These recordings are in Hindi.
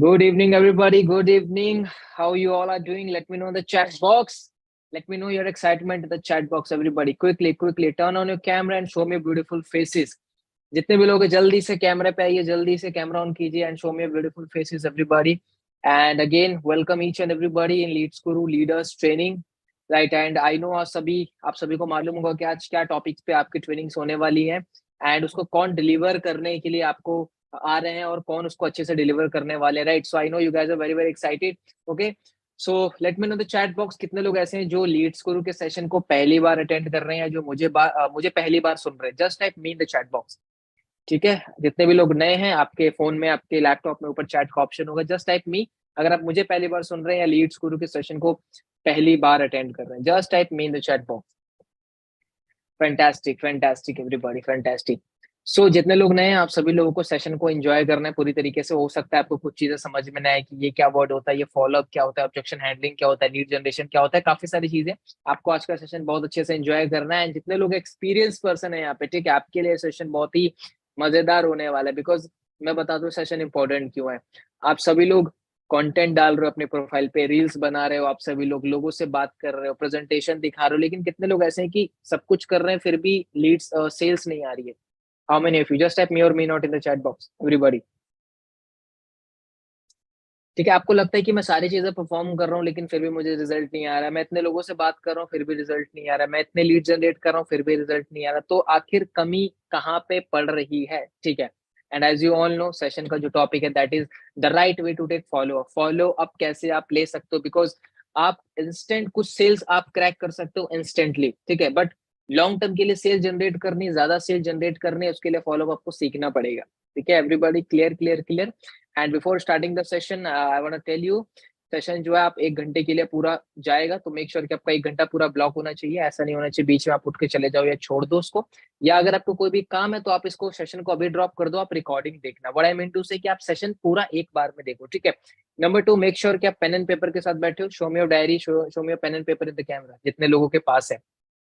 Good evening, everybody. Good evening. How you all are doing? Let me know in the chat box. Let me know your excitement in the chat box, everybody. Quickly turn on your camera and show me beautiful faces. जितने भी लोग हैं जल्दी से कैमरे पे आइए, जल्दी से कैमरा ऑन कीजिए and show me beautiful faces, everybody. And again, welcome each and everybody in Leads Guru Leaders Training. Right, and I know आप सभी को मालूम होगा कि आज क्या टॉपिक्स पे आपकी ट्रेनिंग्स होने वाली है एंड उसको कौन डिलीवर करने के लिए आपको आ रहे हैं और कौन उसको अच्छे से डिलीवर करने वाले हैं, right? So I know you guys are very very excited. Okay, so let me know the chat box कितने लोग ऐसे हैं जो लीड्स गुरु के सेशन को पहली बार अटेंड कर रहे हैं, जो मुझे पहली बार सुन रहे हैं. Just type me in the chat box. ठीक है, जितने भी लोग नए हैं, आपके फोन में आपके लैपटॉप में ऊपर चैट का ऑप्शन होगा. जस्ट टाइप मी अगर आप मुझे पहली बार सुन रहे हैं या लीड्स गुरु के सेशन को पहली बार अटेंड कर रहे हैं. Just type me in the chat box. Fantastic everybody, fantastic. So जितने लोग नए हैं, आप सभी लोगों को सेशन को एंजॉय करना है पूरी तरीके से. हो सकता है आपको कुछ चीजें समझ में ना आए कि ये क्या वर्ड होता है, ये फॉलोअप क्या होता है, ऑब्जेक्शन हैंडलिंग क्या होता है, लीड जनरेशन क्या होता है, काफी सारी चीजें. आपको आज का सेशन बहुत अच्छे से एंजॉय करना है. जितने लोग एक्सपीरियंस पर्सन है यहाँ पे, ठीक है, आपके लिए सेशन बहुत ही मजेदार होने वाला है. बिकॉज मैं बता दूं सेशन इंपॉर्टेंट क्यों है. आप सभी लोग कंटेंट डाल रहे हो अपने प्रोफाइल पे, रील्स बना रहे हो, आप सभी लोग लोगों से बात कर रहे हो, प्रेजेंटेशन दिखा रहे हो, लेकिन कितने लोग ऐसे हैं कि सब कुछ कर रहे हैं फिर भी लीड्स सेल्स नहीं आ रही है. How many of you? Just type me or me not in the chat box, everybody. ठीक है, आपको लगता है कि मैं सारी चीजें परफॉर्म कर रहा हूँ लेकिन फिर भी मुझे रिजल्ट नहीं आ रहा है. मैं इतने लोगों से बात कर रहा हूँ फिर भी रिजल्ट नहीं आ रहा है. मैं इतने लीड जनरेट कर रहा हूँ फिर भी रिजल्ट नहीं आ रहा. तो आखिर कमी कहाँ पे पड़ रही है? ठीक है, and as you all know session का जो टॉपिक है that is the right way to take follow up. Follow up कैसे आप ले सकते हो, बिकॉज आप इंस्टेंट कुछ सेल्स आप क्रैक कर सकते हो इंस्टेंटली, ठीक है, बट लॉन्ग टर्म के लिए सेल्स जनरेट करनी, ज्यादा सेल्स जनरेट करनी, उसके लिए फॉलो अप आपको सीखना पड़ेगा. ठीक है everybody, clear. And before starting the session I want to tell you, session जो है आप 1 घंटे के लिए पूरा जाएगा, तो मेक श्योर कि आपका 1 घंटा पूरा ब्लॉक होना चाहिए. ऐसा नहीं होना चाहिए बीच में आप उठ के चले जाओ या छोड़ दो उसको, या अगर आपको कोई भी काम है तो आप इसको सेशन को अभी ड्रॉप कर दो, आप रिकॉर्डिंग देखना. व्हाट आई मीन टू से कि आप सेशन पूरा एक बार में देखो. ठीक है. नंबर 2, मेक श्योर कि आप पेन एंड पेपर के साथ बैठे हो. Show me your diary, show me your pen and paper in the camera, जितने लोगों के पास है.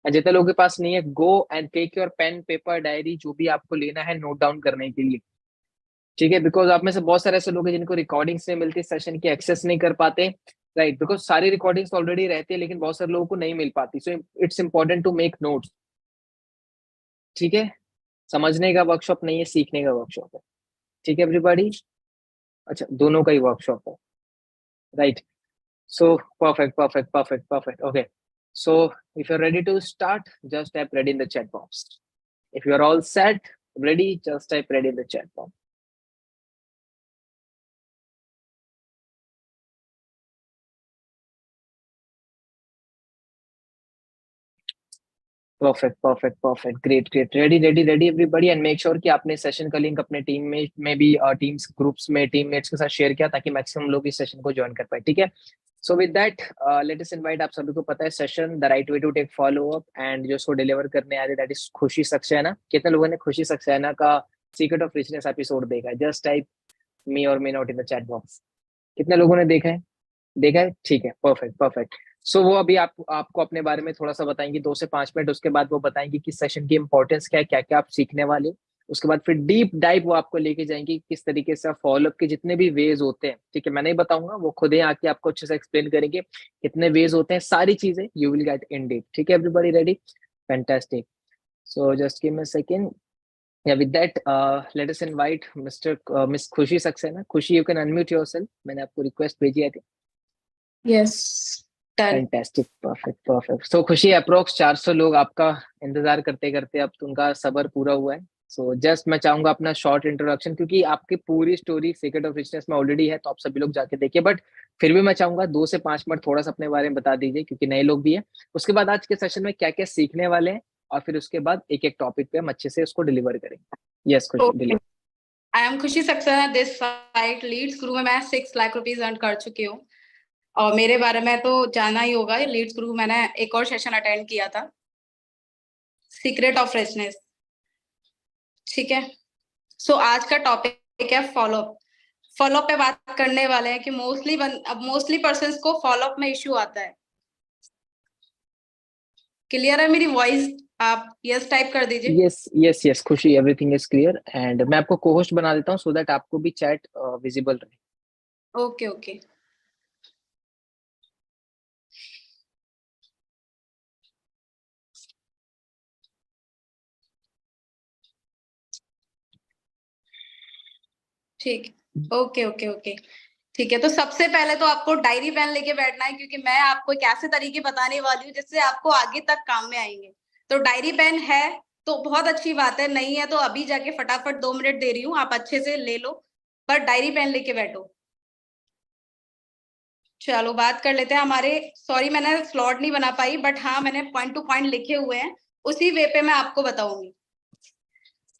और जितने लोगों के पास नहीं है, go and take your pen paper diary, जो भी आपको लेना है नोट डाउन करने के लिए. ठीक है, बिकॉज आप में से बहुत सारे ऐसे लोग हैं जिनको रिकॉर्डिंग्स नहीं मिलती, सेशन की एक्सेस नहीं कर पाते, राइट? बिकॉज सारी रिकॉर्डिंग्स ऑलरेडी रहती है लेकिन बहुत सारे लोगों को नहीं मिल पाती. So it's important to make notes. ठीक है, समझने का वर्कशॉप नहीं है, सीखने का वर्कशॉप है. ठीक है एवरीबॉडी. अच्छा, दोनों का ही वर्कशॉप है, right? So perfect. Okay, so if you are ready to start, just type ready in the chat box. If you are all set, ready, just type ready in the chat box. Perfect. Great. Ready everybody. And make sure कि आपने सेशन का लिंक अपने टीम में भी टीम्स ग्रुप्स में टीममेट्स के साथ शेयर किया ताकि मैक्सिमम लोग इस सेशन को ज्वाइन कर पाए. ठीक है. So with that let us invite, आप सभी को पता है session the right way to take follow up, and जो इसको डिलीवर करने आ रहे दैट इज खुशी सक्सेना. कितने लोगों ने खुशी सक्सेना का सीक्रेट ऑफ रिचनेस एपिसोड देखा है? जस्ट टाइप मी और me not in the chat box. कितने लोगों ने देखा है? ठीक है, परफेक्ट. सो वो अभी आपको अपने बारे में थोड़ा सा बताएंगे 2 से 5 मिनट. उसके बाद वो बताएंगे कि सेशन की इंपॉर्टेंस क्या है, क्या क्या आप सीखने वाले हो. उसके बाद फिर डीप डाइव वो आपको लेके जाएंगे किस तरीके से फॉलोअप के जितने भी वेज होते हैं. ठीक है, मैं नहीं बताऊंगा, वो खुद ही आके आपको अच्छे से एक्सप्लेन करेंगे कितने वेज होते हैं, सारी चीजें you will get in deep. ठीक है everybody, ready? Fantastic. So just give me a second. Yeah, with that, let us invite Miss खुशी सक्सेना. खुशी, you can unmute yourself. मैंने आपको रिक्वेस्ट भेजी है. Yes, done. Fantastic, perfect. So Khushi, approx 400 लोग आपका इंतजार करते करते अब उनका सबर पूरा हुआ है. सो जस्ट मैं चाहूंगा अपना शॉर्ट इंट्रोडक्शन, क्योंकि आपकी पूरी स्टोरी सीक्रेट ऑफ रिचनेस में ऑलरेडी है, तो आप सभी लोग जाके देखिए, बट फिर भी मैं चाहूंगा 2 से 5 मिनट थोड़ा सा अपने बारे में बता दीजिए, क्योंकि नए लोग भी हैं. उसके बाद आज के सेशन में क्या क्या सीखने वाले हैं, और फिर उसके बाद एक एक टॉपिक पे हम अच्छे से उसको डिलीवर करेंगे. यस खुशी, डिलीवर. I am खुशी सक्सेना. दिस साइट लीड्स गुरु में मैं 6 लाख रुपीस अर्न कर चुकी हूँ, और मेरे बारे में तो जाना ही होगा. लीड्स गुरु मैंने एक और सेशन अटेंड किया था, सीक्रेट ऑफ रिचनेस. ठीक है. सो आज का टॉपिक है फॉलोअप. फॉलोअप पे बात करने वाले हैं कि मोस्टली पर्सन्स को फॉलोअप में इश्यू आता है. क्लियर है मेरी वॉइस? आप यस टाइप कर दीजिए. यस खुशी, एवरीथिंग इज क्लियर. एंड मैं आपको को होस्ट बना देता हूँ सो दैट आपको भी चैट विजिबल रहे. Okay okay. ठीक, ओके ओके ओके। ठीक है, तो सबसे पहले तो आपको डायरी पेन लेके बैठना है, क्योंकि मैं आपको एक ऐसे तरीके बताने वाली हूँ जिससे आपको आगे तक काम में आएंगे। तो डायरी पेन है तो बहुत अच्छी बात है, नहीं है तो अभी जाके फटाफट 2 मिनट दे रही हूँ, आप अच्छे से ले लो, पर डायरी पेन लेके बैठो। चलो बात कर लेते हैं हमारे, सॉरी मैंने स्लॉट नहीं बना पाई, बट हाँ मैंने पॉइंट टू पॉइंट लिखे हुए हैं, उसी वे पे मैं आपको बताऊंगी।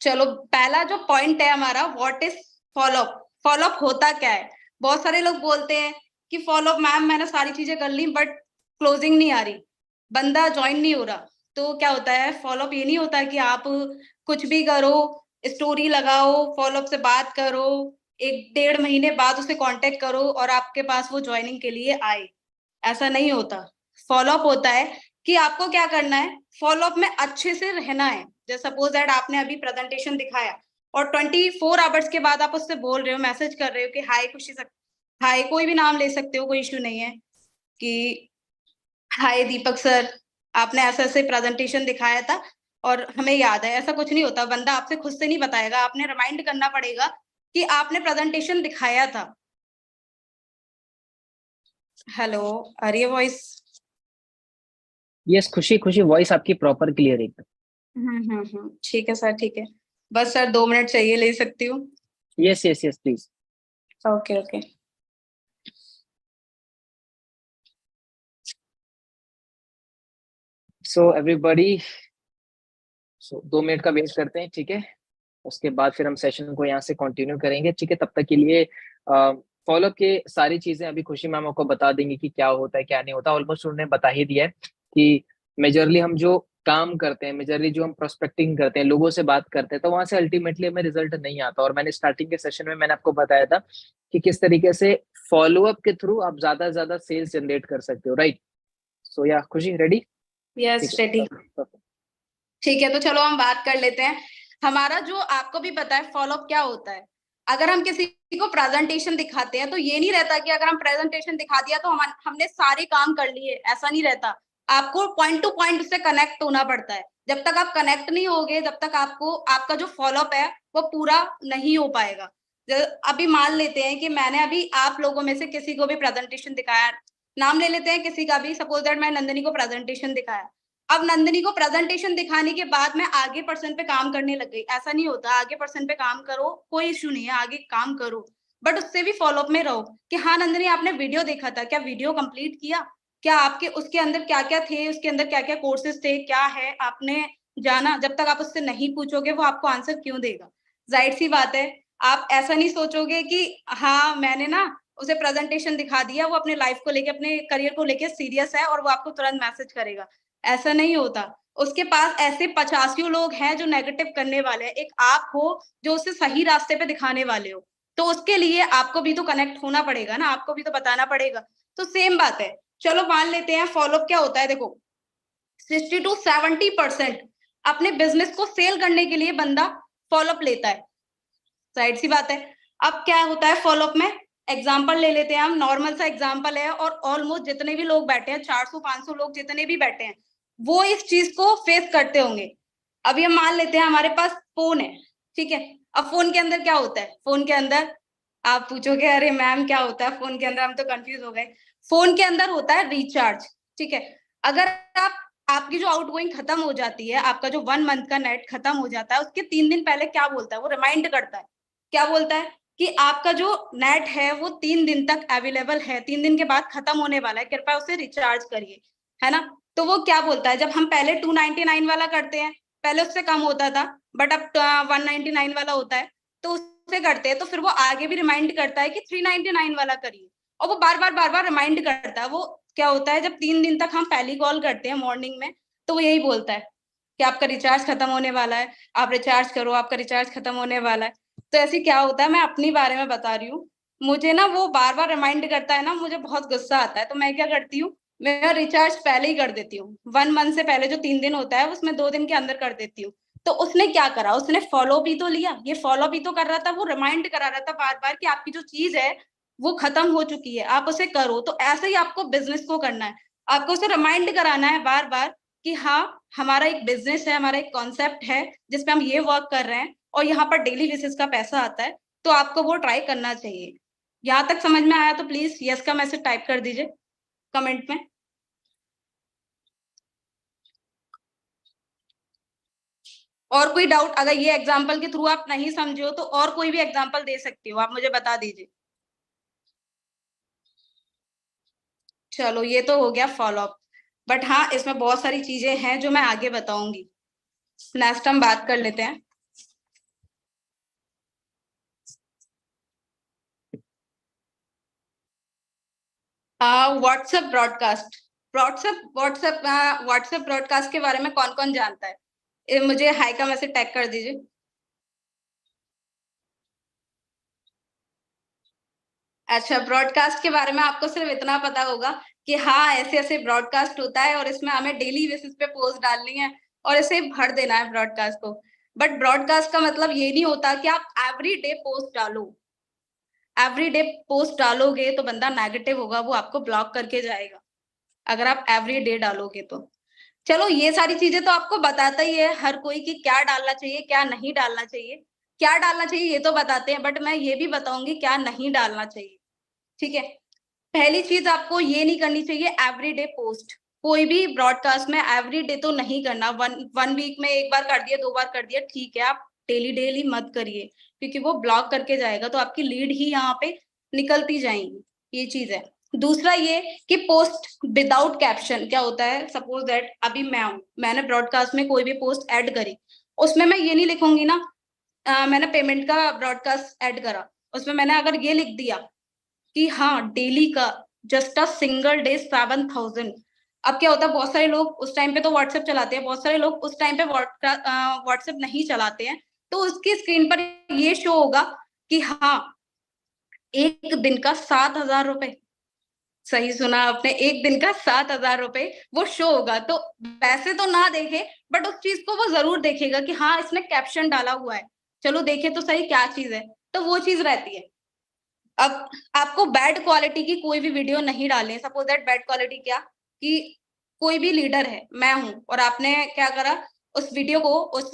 चलो, पहला जो पॉइंट है हमारा, व्हाट इज फॉलोअप। फॉलोअप होता क्या है? बहुत सारे लोग बोलते हैं कि फॉलोअप मैम मैंने सारी चीजें कर ली बट क्लोजिंग नहीं आ रही, बंदा ज्वाइन नहीं हो रहा। तो क्या होता है, फॉलोअप ये नहीं होता कि आप कुछ भी करो, स्टोरी लगाओ, फॉलोअप से बात करो, 1-1.5 महीने बाद उसे कांटेक्ट करो और आपके पास वो ज्वाइनिंग के लिए आए। ऐसा नहीं होता। फॉलोअप होता है कि आपको क्या करना है, फॉलोअप में अच्छे से रहना है। जैसे सपोज दैट आपने अभी प्रेजेंटेशन दिखाया और 24 आवर्स के बाद आप उससे बोल रहे हो, मैसेज कर रहे हो कि हाय खुशी, हाय कोई भी नाम ले सकते हो, कोई इश्यू नहीं है, कि हाय दीपक सर, आपने ऐसे ऐसे प्रेजेंटेशन दिखाया था और हमें याद है। ऐसा कुछ नहीं होता, बंदा आपसे खुद से नहीं बताएगा, आपने रिमाइंड करना पड़ेगा कि आपने प्रेजेंटेशन दिखाया था। हेलो, आ रही है वॉइस? यस खुशी, खुशी वॉइस आपकी प्रॉपर क्लियर एकदम। ठीक है सर, ठीक है। बस सर 2 मिनट चाहिए, ले सकती हूँ? Yes yes yes please. Okay okay. So everybody, so 2 minute का वेट करते हैं, ठीक है। उसके बाद फिर हम सेशन को यहाँ से कंटिन्यू करेंगे, ठीक है। तब तक के लिए फॉलोअप के सारी चीजें अभी खुशी मैम आपको बता देंगी कि क्या होता है क्या नहीं होता। ऑलमोस्ट उन्होंने बता ही दिया है कि मेजरली हम जो काम करते हैं, मेजरली जो हम प्रोस्पेक्टिंग करते हैं, लोगों से बात करते हैं, तो वहां से अल्टीमेटली हमें रिजल्ट नहीं आता। और मैंने स्टार्टिंग के सेशन में मैंने आपको बताया था कि किस तरीके से फॉलोअप के थ्रू आप ज्यादा से ज्यादा सेल्स जनरेट कर सकते हो, राइट। सो या खुशी रेडी? यस ठीक रेडी। है। ठीक है, तो चलो हम बात कर लेते हैं। हमारा जो, आपको भी पता है फॉलोअप क्या होता है। अगर हम किसी को प्रेजेंटेशन दिखाते हैं तो ये नहीं रहता कि अगर हम प्रेजेंटेशन दिखा दिया तो हमने सारे काम कर लिए, ऐसा नहीं रहता। आपको पॉइंट टू पॉइंट उससे कनेक्ट होना पड़ता है। जब तक आप कनेक्ट नहीं होगे, जब तक आपको आपका जो फॉलोअप है वो पूरा नहीं हो पाएगा। अभी मान लेते हैं कि मैंने अभी आप लोगों में से किसी को भी प्रेजेंटेशन दिखाया, नाम ले लेते हैं किसी का भी, सपोज दैट मैं नंदिनी को प्रेजेंटेशन दिखाया। अब नंदिनी को प्रेजेंटेशन दिखाने के बाद मैं आगे पर्सन पे काम करने लग गई, ऐसा नहीं होता। आगे पर्सन पे काम करो, कोई इश्यू नहीं है, आगे काम करो, बट उससे भी फॉलोअप में रहो कि हाँ नंदिनी आपने वीडियो देखा था, क्या वीडियो कंप्लीट किया, क्या आपके उसके अंदर क्या क्या थे, उसके अंदर क्या क्या कोर्सेज थे, क्या है आपने जाना। जब तक आप उससे नहीं पूछोगे वो आपको आंसर क्यों देगा? जाहिर सी बात है। आप ऐसा नहीं सोचोगे कि हाँ मैंने ना उसे प्रेजेंटेशन दिखा दिया, वो अपने लाइफ को लेके, अपने करियर को लेके सीरियस है और वो आपको तुरंत मैसेज करेगा। ऐसा नहीं होता। उसके पास ऐसे 85 लोग हैं जो नेगेटिव करने वाले हैं, एक आप हो जो उसे सही रास्ते पे दिखाने वाले हो। तो उसके लिए आपको भी तो कनेक्ट होना पड़ेगा ना, आपको भी तो बताना पड़ेगा। तो सेम बात है। चलो मान लेते हैं फॉलोअप क्या होता है। देखो 60 to 70% अपने बिजनेस को सेल करने के लिए बंदा फॉलोअप लेता है, जाहिर सी बात है। अब क्या होता है फॉलोअप में, एग्जाम्पल ले लेते हैं हम, नॉर्मल सा एग्जाम्पल है और ऑलमोस्ट जितने भी लोग बैठे हैं, 400-500 लोग जितने भी बैठे हैं, वो इस चीज को फेस करते होंगे। अभी हम मान लेते हैं हमारे पास फोन है, ठीक है। अब फोन के अंदर क्या होता है, फोन के अंदर आप पूछोगे अरे मैम क्या होता है फोन के अंदर, हम तो कंफ्यूज हो गए। फोन के अंदर होता है रिचार्ज, ठीक है। अगर आप, आपकी जो आउटगोइंग खत्म हो जाती है, आपका जो 1 मंथ का नेट खत्म हो जाता है, उसके 3 दिन पहले क्या बोलता है, वो रिमाइंड करता है। क्या बोलता है कि आपका जो नेट है वो 3 दिन तक अवेलेबल है, 3 दिन के बाद खत्म होने वाला है, कृपया उसे रिचार्ज करिए, है ना। तो वो क्या बोलता है, जब हम पहले 299 वाला करते हैं, पहले उससे कम होता था, बट अब 199 वाला होता है, तो उससे करते हैं, तो फिर वो आगे भी रिमाइंड करता है कि 399 वाला करिए, और वो बार बार रिमाइंड करता है। वो क्या होता है, जब 3 दिन तक हम पहली कॉल करते हैं मॉर्निंग में, तो वो यही बोलता है कि आपका रिचार्ज खत्म होने वाला है, आप रिचार्ज करो, आपका रिचार्ज खत्म होने वाला है। तो ऐसे क्या होता है, मैं अपनी बारे में बता रही हूँ, मुझे ना वो बार बार रिमाइंड करता है ना, मुझे बहुत गुस्सा आता है। तो मैं क्या करती हूँ, मैं रिचार्ज पहले ही कर देती हूँ, 1 मंथ से पहले जो 3 दिन होता है उसमें 2 दिन के अंदर कर देती हूँ। तो उसने क्या करा, उसने फॉलो भी तो लिया, ये फॉलो भी तो कर रहा था, वो रिमाइंड करा रहा था बार बार कि आपकी जो चीज है वो खत्म हो चुकी है, आप उसे करो। तो ऐसे ही आपको बिजनेस को करना है, आपको उसे रिमाइंड कराना है बार बार कि हाँ, हमारा एक बिजनेस है, हमारा एक कॉन्सेप्ट है जिसपे हम ये वर्क कर रहे हैं और यहाँ पर डेली बेसिस का पैसा आता है, तो आपको वो ट्राई करना चाहिए। यहाँ तक समझ में आया तो प्लीज यस का मैसेज टाइप कर दीजिए कमेंट में। और कोई डाउट, अगर ये एग्जाम्पल के थ्रू आप नहीं समझे हो तो और कोई भी एग्जाम्पल दे सकती हो, आप मुझे बता दीजिए। चलो ये तो हो गया फॉलोअप, बट हाँ इसमें बहुत सारी चीजें हैं जो मैं आगे बताऊंगी। नेक्स्ट हम बात कर लेते हैं व्हाट्सएप ब्रॉडकास्ट। व्हाट्सएप ब्रॉडकास्ट के बारे में कौन कौन जानता है? मुझे हाई का मैसेज टैग कर दीजिए। अच्छा, ब्रॉडकास्ट के बारे में आपको सिर्फ इतना पता होगा कि हाँ ऐसे ऐसे ब्रॉडकास्ट होता है और इसमें हमें डेली बेसिस पे पोस्ट डालनी है और इसे भर देना है ब्रॉडकास्ट को। बट ब्रॉडकास्ट का मतलब ये नहीं होता कि आप एवरी डे पोस्ट डालो। एवरी डे पोस्ट डालोगे तो बंदा नेगेटिव होगा, वो आपको ब्लॉक करके जाएगा अगर आप एवरी डे डालोगे तो। चलो ये सारी चीजें तो आपको बताता ही है हर कोई कि क्या डालना चाहिए क्या नहीं डालना चाहिए। क्या डालना चाहिए ये तो बताते हैं, बट मैं ये भी बताऊंगी क्या नहीं डालना चाहिए। ठीक है, पहली चीज आपको ये नहीं करनी चाहिए एवरीडे पोस्ट। कोई भी ब्रॉडकास्ट में एवरीडे तो नहीं करना। वन वीक में एक बार कर दिया, दो बार कर दिया, ठीक है, आप डेली डेली मत करिए क्योंकि वो ब्लॉक करके जाएगा, तो आपकी लीड ही यहाँ पे निकलती जाएंगी। ये चीज है। दूसरा ये कि पोस्ट विदाउट कैप्शन क्या होता है, सपोज दैट अभी मैंने ब्रॉडकास्ट में कोई भी पोस्ट ऐड करी, उसमें मैं ये नहीं लिखूंगी ना मैंने पेमेंट का ब्रॉडकास्ट ऐड करा, उसमें मैंने अगर ये लिख दिया कि हाँ डेली का जस्ट अ सिंगल डे 7,000। अब क्या होता है, बहुत सारे लोग उस टाइम पे तो व्हाट्सएप चलाते हैं, बहुत सारे लोग उस टाइम पे व्हाट्सएप नहीं चलाते हैं, तो उसकी स्क्रीन पर ये शो होगा कि हाँ एक दिन का 7,000 रुपए। सही सुना आपने, एक दिन का 7,000 रुपए वो शो होगा। तो वैसे तो ना देखे बट उस चीज को वो जरूर देखेगा कि हाँ इसने कैप्शन डाला हुआ है, चलो देखे तो सही क्या चीज है, तो वो चीज रहती है। अब आपको बैड क्वालिटी की कोई भी वीडियो नहीं डालनी है। सपोज दैट बैड क्वालिटी क्या, कि कोई भी लीडर है, मैं हूं, और आपने क्या करा, उस वीडियो को, उस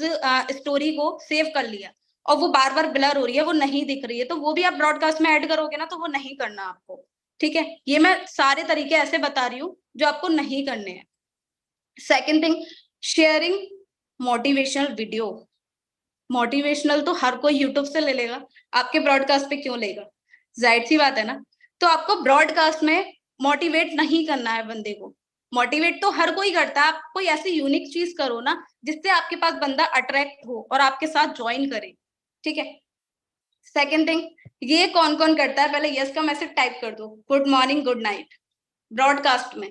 स्टोरी को सेव कर लिया और वो बार बार ब्लर हो रही है, वो नहीं दिख रही है, तो वो भी आप ब्रॉडकास्ट में ऐड करोगे ना, तो वो नहीं करना आपको। ठीक है, ये मैं सारे तरीके ऐसे बता रही हूँ जो आपको नहीं करने हैं। Second thing, sharing motivational video. Motivational तो हर कोई यूट्यूब से ले लेगा, आपके ब्रॉडकास्ट पे क्यों लेगा? जाहिर सी बात है ना। तो आपको ब्रॉडकास्ट में मोटिवेट नहीं करना है बंदे को। मोटिवेट तो हर कोई करता है, आप कोई ऐसी यूनिक चीज करो ना जिससे आपके पास बंदा अट्रैक्ट हो और आपके साथ ज्वाइन करे। ठीक है, सेकेंड थिंग, ये कौन कौन करता है, पहले यस का मैसेज टाइप कर दो, good morning good night broadcast में।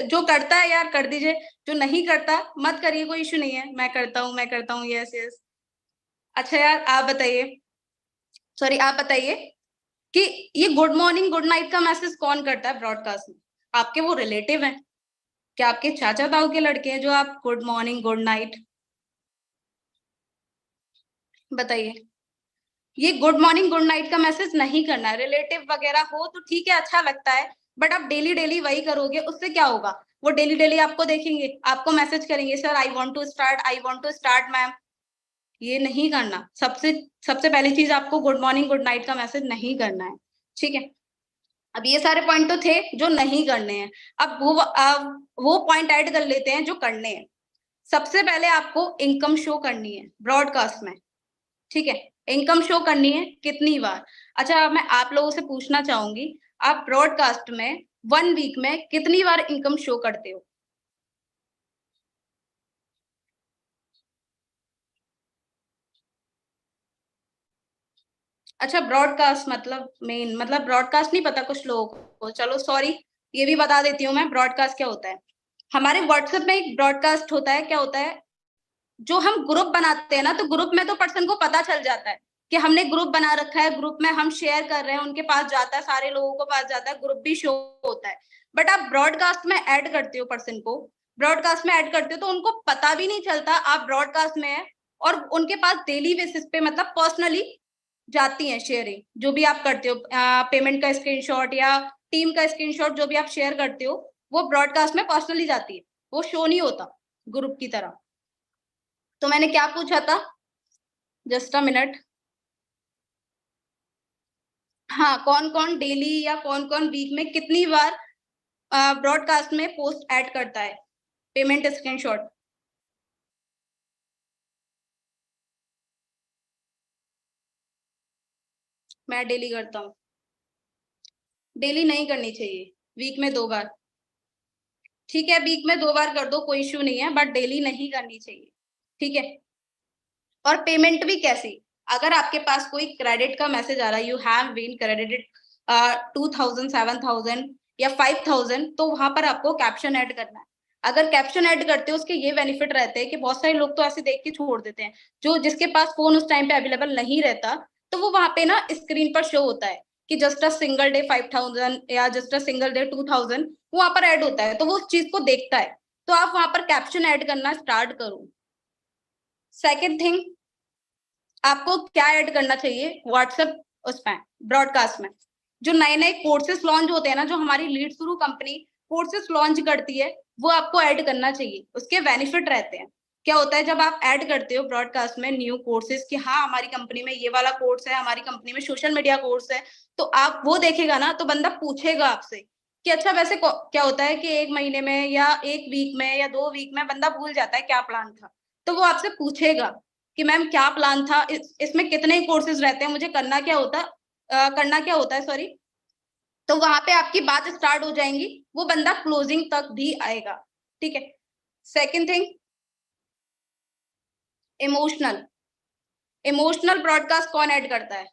जो करता है यार कर दीजिए, जो नहीं करता मत करिए, कोई इशू नहीं है, मैं करता हूँ, यस यस। अच्छा यार आप बताइए, सॉरी आप बताइए कि ये गुड मॉर्निंग गुड नाइट का मैसेज कौन करता है ब्रॉडकास्ट में? आपके वो रिलेटिव हैं क्या, आपके चाचा ताऊ के लड़के हैं जो आप गुड मॉर्निंग गुड नाइट? बताइए। ये गुड मॉर्निंग गुड नाइट का मैसेज नहीं करना है। रिलेटिव वगैरह हो तो ठीक है, अच्छा लगता है, बट आप डेली डेली वही करोगे, उससे क्या होगा, वो डेली डेली आपको देखेंगे, आपको मैसेज करेंगे, sir I want to start ma'am. ये नहीं करना। सबसे सबसे पहली चीज, आपको गुड मॉर्निंग गुड नाइट का मैसेज नहीं करना है। ठीक है, अब ये सारे पॉइंट तो थे जो नहीं करने हैं। अब वो पॉइंट ऐड कर लेते हैं जो करने हैं। सबसे पहले आपको इनकम शो करनी है ब्रॉडकास्ट में। ठीक है, इनकम शो करनी है कितनी बार? अच्छा, अब मैं आप लोगों से पूछना चाहूंगी, आप ब्रॉडकास्ट में वन वीक में कितनी बार इनकम शो करते हो? अच्छा, ब्रॉडकास्ट मतलब मेन, मतलब ब्रॉडकास्ट नहीं पता कुछ लोगों को, चलो सॉरी, ये भी बता देती हूँ मैं ब्रॉडकास्ट क्या होता है। हमारे व्हाट्सएप में एक ब्रॉडकास्ट होता है, क्या होता है, जो हम ग्रुप बनाते हैं ना, तो ग्रुप में तो पर्सन को पता चल जाता है कि हमने ग्रुप बना रखा है, ग्रुप में हम शेयर कर रहे हैं, उनके पास जाता है, सारे लोगों को पास जाता है, ग्रुप भी शो होता है। बट आप ब्रॉडकास्ट में ऐड करते हो पर्सन को, ब्रॉडकास्ट में ऐड करते हो तो उनको पता भी नहीं चलता आप ब्रॉडकास्ट में है, और उनके पास डेली बेसिस पे, मतलब पर्सनली जाती है शेयरिंग, जो भी आप करते हो, पेमेंट का स्क्रीनशॉट या टीम का स्क्रीनशॉट जो भी आप शेयर करते हो, वो ब्रॉडकास्ट में पर्सनली जाती है, वो शो नहीं होता ग्रुप की तरह। तो मैंने क्या पूछा था, जस्ट अ मिनट। हाँ, कौन कौन डेली या कौन कौन वीक में कितनी बार ब्रॉडकास्ट में पोस्ट ऐड करता है पेमेंट स्क्रीनशॉट। मैं डेली करता हूँ। डेली नहीं करनी चाहिए, वीक में 2 बार। ठीक है, वीक में 2 बार कर दो, कोई इश्यू नहीं है, बट डेली नहीं करनी चाहिए। ठीक है। और पेमेंट भी कैसी, अगर आपके पास कोई क्रेडिट का मैसेज आ रहा है, यू हैव बीन क्रेडिटेड 2000, 7000 या 5000, तो वहां पर आपको कैप्शन ऐड करना है। अगर कैप्शन ऐड करते हो, उसके ये बेनिफिट रहते हैं कि बहुत सारे लोग तो ऐसे देख के छोड़ देते हैं, जो जिसके पास फोन उस टाइम पे अवेलेबल नहीं रहता, तो वो वहां पे ना स्क्रीन पर शो होता है कि जस्ट अ सिंगल डे 5000 या जस्ट अ सिंगल डे 2000, वहां पर ऐड होता है, तो वो उस चीज को देखता है। तो आप वहां पर कैप्शन ऐड करना स्टार्ट करो। सेकेंड थिंग, आपको क्या ऐड करना चाहिए व्हाट्सएप उसमें ब्रॉडकास्ट में, जो नए नए कोर्सेज लॉन्च होते हैं ना, जो हमारी lead through company courses launch करती है, वो आपको ऐड करना चाहिए। उसके बेनिफिट रहते हैं। क्या होता है जब आप ऐड करते हो ब्रॉडकास्ट में न्यू कोर्सेज कि हाँ हमारी कंपनी में ये वाला कोर्स है, हमारी कंपनी में सोशल मीडिया कोर्स है, तो आप वो देखेगा ना, तो बंदा पूछेगा आपसे कि अच्छा वैसे क्या होता है कि 1 महीने में या 1 वीक में या 2 वीक में बंदा भूल जाता है क्या प्लान था, तो वो आपसे पूछेगा कि मैम क्या प्लान था, इसमें कितने कोर्सेज रहते हैं, मुझे करना क्या होता है, सॉरी। तो वहां पे आपकी बात स्टार्ट हो जाएंगी, वो बंदा क्लोजिंग तक भी आएगा। ठीक है। Second thing, emotional. Emotional broadcast कौन ऐड करता है,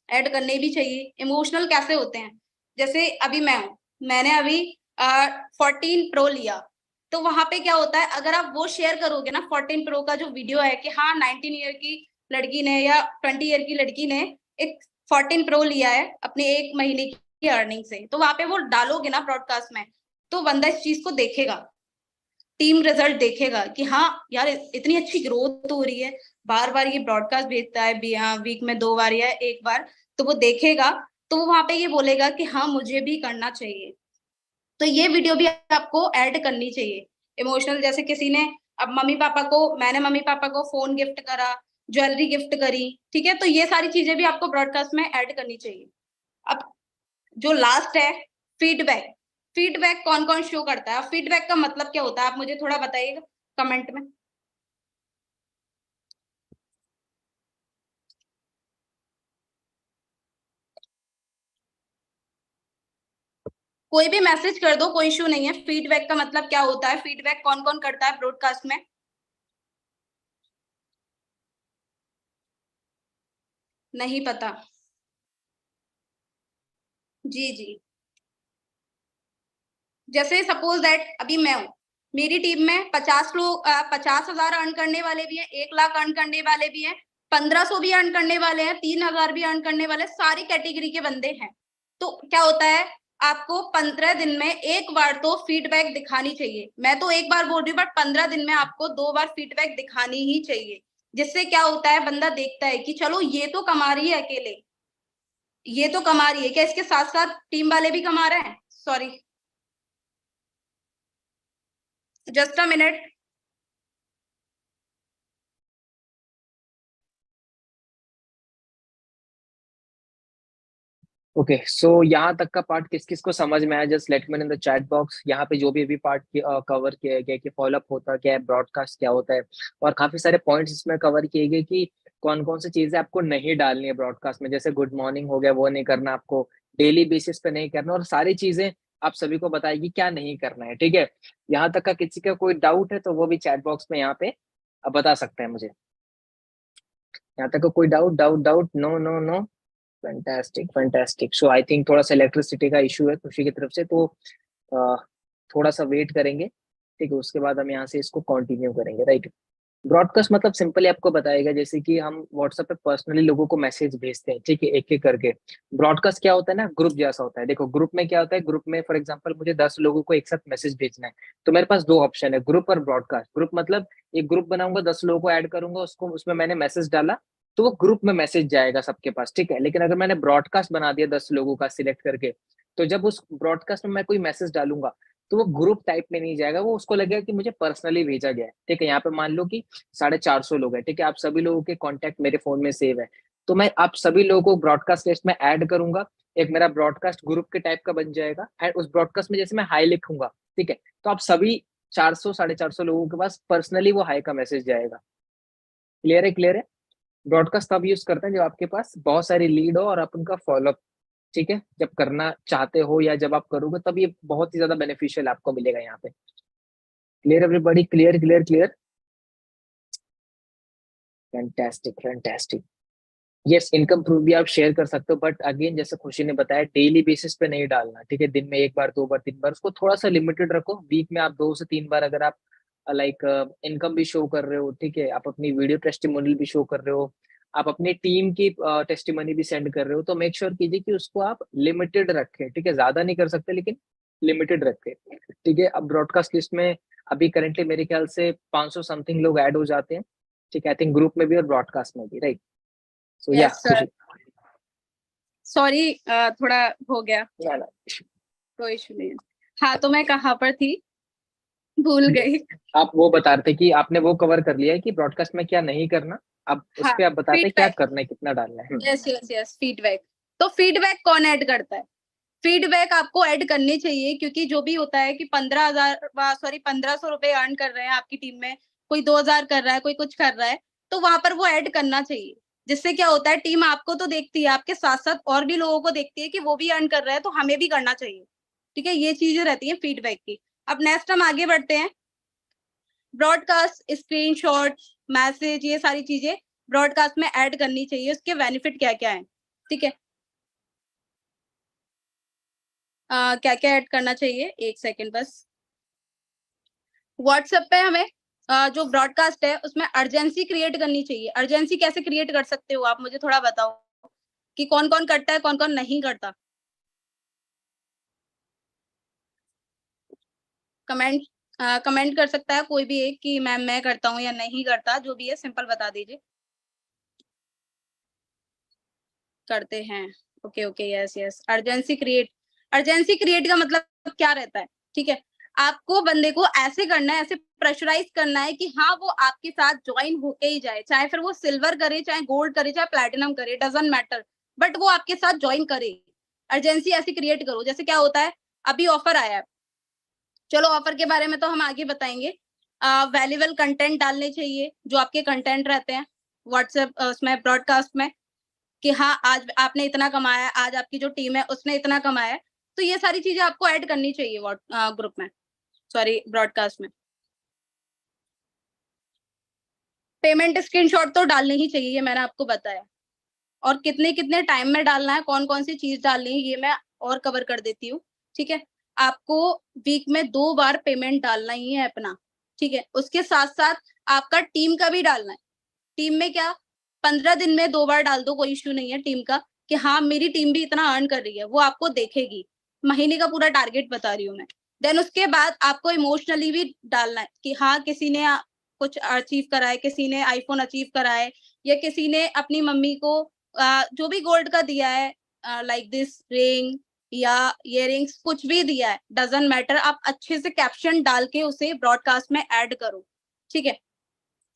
ऐड करने भी चाहिए। इमोशनल कैसे होते हैं, जैसे अभी मैंने अभी 14 प्रो लिया, तो वहां पे क्या होता है, अगर आप वो शेयर करोगे ना 14 प्रो का जो वीडियो है कि हाँ 19 ईयर की लड़की ने या 20 ईयर की लड़की ने एक 14 प्रो लिया है अपने 1 महीने की अर्निंग से, तो वहां पे वो डालोगे ना ब्रॉडकास्ट में, तो बंदा इस चीज को देखेगा, टीम रिजल्ट देखेगा कि हाँ यार इतनी अच्छी ग्रोथ हो रही है, बार बार ये ब्रॉडकास्ट भेजता है वीक में 2 बार या 1 बार, तो वो देखेगा, तो वो वहां पे ये बोलेगा कि हाँ मुझे भी करना चाहिए। तो ये वीडियो भी आपको ऐड करनी चाहिए। इमोशनल, जैसे किसी ने अब मैंने मम्मी पापा को फोन गिफ्ट करा, ज्वेलरी गिफ्ट करी, ठीक है, तो ये सारी चीजें भी आपको ब्रॉडकास्ट में ऐड करनी चाहिए। अब जो लास्ट है, फीडबैक। फीडबैक कौन कौन शो करता है, फीडबैक का मतलब क्या होता है, आप मुझे थोड़ा बताइएगा कमेंट में। कोई भी मैसेज कर दो, कोई इशू नहीं है। फीडबैक का मतलब क्या होता है, फीडबैक कौन कौन करता है ब्रॉडकास्ट में। नहीं पता। जी जी। जैसे सपोज दैट अभी मैं हूँ, मेरी टीम में 50,000 अर्न करने वाले भी हैं, 1 लाख अर्न करने वाले भी हैं, 1500 भी अर्न करने वाले हैं, 3,000 भी अर्न करने वाले, सारी कैटेगरी के बंदे हैं। तो क्या होता है, आपको 15 दिन में 1 बार तो फीडबैक दिखानी चाहिए। मैं तो 1 बार बोल रही हूँ, बट 15 दिन में आपको 2 बार फीडबैक दिखानी ही चाहिए। जिससे क्या होता है, बंदा देखता है कि चलो ये तो कमा रही है अकेले, ये तो कमा रही है, क्या इसके साथ साथ टीम वाले भी कमा रहे हैं। Sorry, just a minute. Okay, so यहाँ तक का पार्ट किस किस को समझ में आया, just let me in the chat box. यहाँ पे जो भी अभी पार्ट कवर किया गया कि फॉलोअप होता क्या है, ब्रॉडकास्ट क्या होता है, और काफी सारे पॉइंट्स इसमें कवर किए गए कि कौन कौन सी चीजें आपको नहीं डालनी है ब्रॉडकास्ट में, जैसे गुड मॉर्निंग हो गया, वो नहीं करना आपको, डेली बेसिस पे नहीं करना, और सारी चीजें आप सभी को बताएगी क्या नहीं करना है। ठीक है, यहाँ तक का किसी का कोई डाउट है तो वो भी चैट बॉक्स में यहाँ पे आप बता सकते हैं मुझे। यहाँ तक का कोई doubt doubt doubt, no no no. Fantastic fantastic. So I think थोड़ा सा इलेक्ट्रिसिटी का इशू है खुशी की तरफ से, तो अ, थोड़ा सा वेट करेंगे। ठीक है, उसके बाद हम यहाँ से इसको कंटिन्यू करेंगे, राइट। ब्रॉडकास्ट मतलब सिंपली आपको बताएगा, जैसे कि हम व्हाट्सएप पे पर्सनली लोगों को मैसेज भेजते हैं, ठीक है, एक एक करके। ब्रॉडकास्ट क्या होता है ना, ग्रुप जैसा होता है। देखो ग्रुप में क्या होता है, ग्रुप में फॉर एग्जांपल मुझे 10 लोगों को एक साथ मैसेज भेजना है, तो मेरे पास दो ऑप्शन है, ग्रुप और ब्रॉडकास्ट। ग्रुप मतलब एक ग्रुप बनाऊंगा, 10 लोगों को ऐड करूंगा, उसको उसमें मैंने मैसेज डाला, तो वो ग्रुप में मैसेज जाएगा सबके पास, ठीक है। लेकिन अगर मैंने ब्रॉडकास्ट बना दिया 10 लोगों का सिलेक्ट करके, तो जब उस ब्रॉडकास्ट में मैं कोई मैसेज डालूंगा तो वो ग्रुप टाइप में नहीं जाएगा, वो उसको लगेगा कि मुझे पर्सनली भेजा गया है, ठीक है। यहाँ पे मान लो कि 450 लोग हैं, ठीक है, आप सभी लोगों के कॉन्टेक्ट मेरे फोन में सेव है, तो मैं आप सभी लोगों को ब्रॉडकास्ट लिस्ट में ऐड करूंगा, एक मेरा ब्रॉडकास्ट ग्रुप के टाइप का बन जाएगा, एंड उस ब्रॉडकास्ट में जैसे मैं हाई लिखूंगा, ठीक है, तो आप सभी 400 450 लोगों के पास पर्सनली वो हाई का मैसेज जाएगा। क्लियर है, क्लियर है। ब्रॉडकास्ट तब यूज करते हैं जब आपके पास बहुत सारी लीड हो और आप उनका फॉलोअप, ठीक है, जब करना चाहते हो या जब आप करोगे तब ये बहुत ही ज्यादा बेनिफिशियल आपको मिलेगा यहाँ पे। Clear everybody, clear clear clear, fantastic fantastic. Yes, income proof भी आप शेयर कर सकते हो, बट अगेन जैसे खुशी ने बताया डेली बेसिस पे नहीं डालना, ठीक है, दिन में एक बार, 2 बार, 3 बार, उसको थोड़ा सा लिमिटेड रखो। वीक में आप 2 से 3 बार अगर आप लाइक इनकम भी शो कर रहे हो, ठीक है, आप अपनी वीडियो टेस्टिमोनियल भी शो कर रहे हो, आप अपनी टीम की टेस्टिमनी भी सेंड कर रहे हो, तो मेक श्योर कीजिए कि उसको आप लिमिटेड रखें, ठीक है, ज्यादा नहीं कर सकते लेकिन लिमिटेड रखें, ठीक है। अब ब्रॉडकास्ट लिस्ट में अभी करेंटली मेरे ख्याल से 500 समथिंग लोग ऐड हो जाते हैं, ठीक है, आई थिंक ग्रुप में भी और ब्रॉडकास्ट में भी, राइट। सो या यस सर, सॉरी थोड़ा हो गया, ना, कोई इशू नहीं है। हाँ, तो मैं कहाँ पर थी, भूल गई। आप वो बता रहे थे कि आपने वो कवर कर लिया है कि ब्रॉडकास्ट में क्या नहीं करना, अब उस हाँ, पे आप बताते हैं क्या फीडबैक, करना है, कितना डालना है। Yes yes yes, feedback. तो फीडबैक कौन ऐड करता है? फीडबैक आपको ऐड करनी चाहिए, क्योंकि जो भी होता है कि 1500 रुपए अर्न कर रहे हैं आपकी टीम में, कोई 2000 कर रहा है, कोई कुछ कर रहा है, तो वहां पर वो ऐड करना चाहिए। जिससे क्या होता है, टीम आपको तो देखती है, आपके साथ साथ और भी लोगों को देखती है कि वो भी अर्न कर रहा है, तो हमें भी करना चाहिए, ठीक है। ये चीजें रहती है फीडबैक की। अब नेक्स्ट हम आगे बढ़ते हैं। ब्रॉडकास्ट, स्क्रीनशॉट, मैसेज, ये सारी चीजें ब्रॉडकास्ट में ऐड करनी चाहिए। उसके बेनिफिट क्या क्या है, ठीक है। क्या क्या ऐड करना चाहिए, एक सेकेंड बस। व्हाट्सएप पे हमें जो ब्रॉडकास्ट है उसमें अर्जेंसी क्रिएट करनी चाहिए। अर्जेंसी कैसे क्रिएट कर सकते हो आप, मुझे थोड़ा बताओ कि कौन कौन करता है, कौन कौन नहीं करता। कमेंट कमेंट कर सकता है कोई भी एक कि मैम मैं करता हूँ या नहीं करता, जो भी है सिंपल बता दीजिए। करते हैं, okay okay, yes yes. Urgency create का मतलब क्या रहता है, ठीक है। आपको बंदे को ऐसे करना है, ऐसे प्रेशराइज करना है कि हाँ वो आपके साथ ज्वाइन होके ही जाए, चाहे फिर वो सिल्वर करे, चाहे गोल्ड करे, चाहे प्लैटिनम करे, डजंट मैटर, बट वो आपके साथ ज्वाइन करे। अर्जेंसी ऐसी क्रिएट करो। जैसे क्या होता है, अभी ऑफर आया है, चलो ऑफर के बारे में तो हम आगे बताएंगे। वैल्यूएबल कंटेंट डालने चाहिए, जो आपके कंटेंट रहते हैं व्हाट्सएप उसमें ब्रॉडकास्ट में, कि हाँ आज आपने इतना कमाया, आज आपकी जो टीम है उसने इतना कमाया है। तो ये सारी चीजें आपको ऐड करनी चाहिए ग्रुप में, सॉरी ब्रॉडकास्ट में। पेमेंट स्क्रीनशॉट तो डालनी ही चाहिए, ये मैंने आपको बताया। और कितने कितने टाइम में डालना है, कौन कौन सी चीज डालनी है, ये मैं और कवर कर देती हूँ, ठीक है। आपको वीक में 2 बार पेमेंट डालना ही है अपना, ठीक है। उसके साथ साथ आपका टीम का भी डालना है। टीम में क्या, 15 दिन में 2 बार डाल दो, कोई इश्यू नहीं है टीम का, कि हाँ मेरी टीम भी इतना अर्न कर रही है, वो आपको देखेगी। महीने का पूरा टारगेट बता रही हूँ मैं। देन उसके बाद आपको इमोशनली भी डालना है कि हाँ किसी ने कुछ अचीव करा है, किसी ने आईफोन अचीव करा है, या किसी ने अपनी मम्मी को जो भी गोल्ड का दिया है, लाइक दिस रिंग या इयररिंग्स, कुछ भी दिया है, डजंट मैटर, आप अच्छे से कैप्शन डाल के उसे ब्रॉडकास्ट में ऐड करो, ठीक है।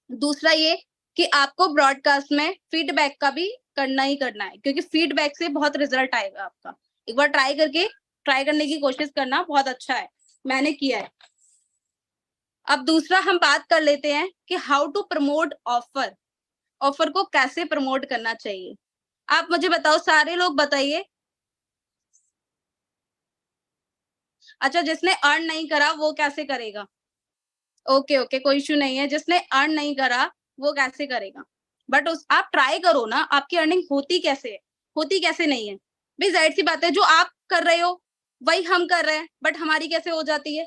दूसरा ये कि आपको ब्रॉडकास्ट में फीडबैक का भी करना ही करना है, क्योंकि फीडबैक से बहुत रिजल्ट आएगा आपका। एक बार ट्राई करने की कोशिश करना, बहुत अच्छा है, मैंने किया है। अब दूसरा हम बात कर लेते हैं कि how to promote offer. Offer को कैसे प्रमोट करना चाहिए, आप मुझे बताओ, सारे लोग बताइए। अच्छा, जिसने अर्न नहीं करा वो कैसे करेगा? ओके ओके, कोई इशू नहीं है, जिसने अर्न नहीं करा वो कैसे करेगा, बट उस आप ट्राई करो ना। आपकी अर्निंग होती कैसे है, होती कैसे नहीं है? भाई जाहिर सी बात है, जो आप कर रहे हो वही हम कर रहे हैं, बट हमारी कैसे हो जाती है?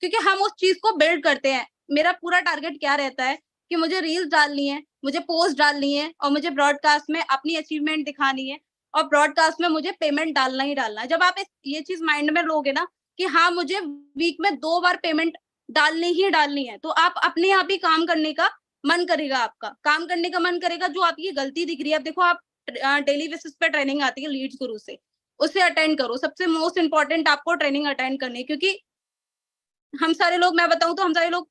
क्योंकि हम उस चीज को बिल्ड करते हैं। मेरा पूरा टारगेट क्या रहता है कि मुझे रील्स डालनी है, मुझे पोस्ट डालनी है, और मुझे ब्रॉडकास्ट में अपनी अचीवमेंट दिखानी है, और ब्रॉडकास्ट में मुझे पेमेंट डालना ही डालना है। जब आप ये चीज माइंड में लोगे ना कि हाँ मुझे वीक में 2 बार पेमेंट डालनी ही डालनी है, तो आप अपने आप ही काम करने का मन करेगा, आपका काम करने का मन करेगा। जो आपकी गलती दिख रही है, अब देखो आप डेली बेसिस पे ट्रेनिंग आती है लीड्स गुरु से, उसे अटेंड करो। सबसे मोस्ट इंपॉर्टेंट आपको ट्रेनिंग अटेंड करनी है, क्योंकि हम सारे लोग, मैं बताऊं तो हम सारे लोग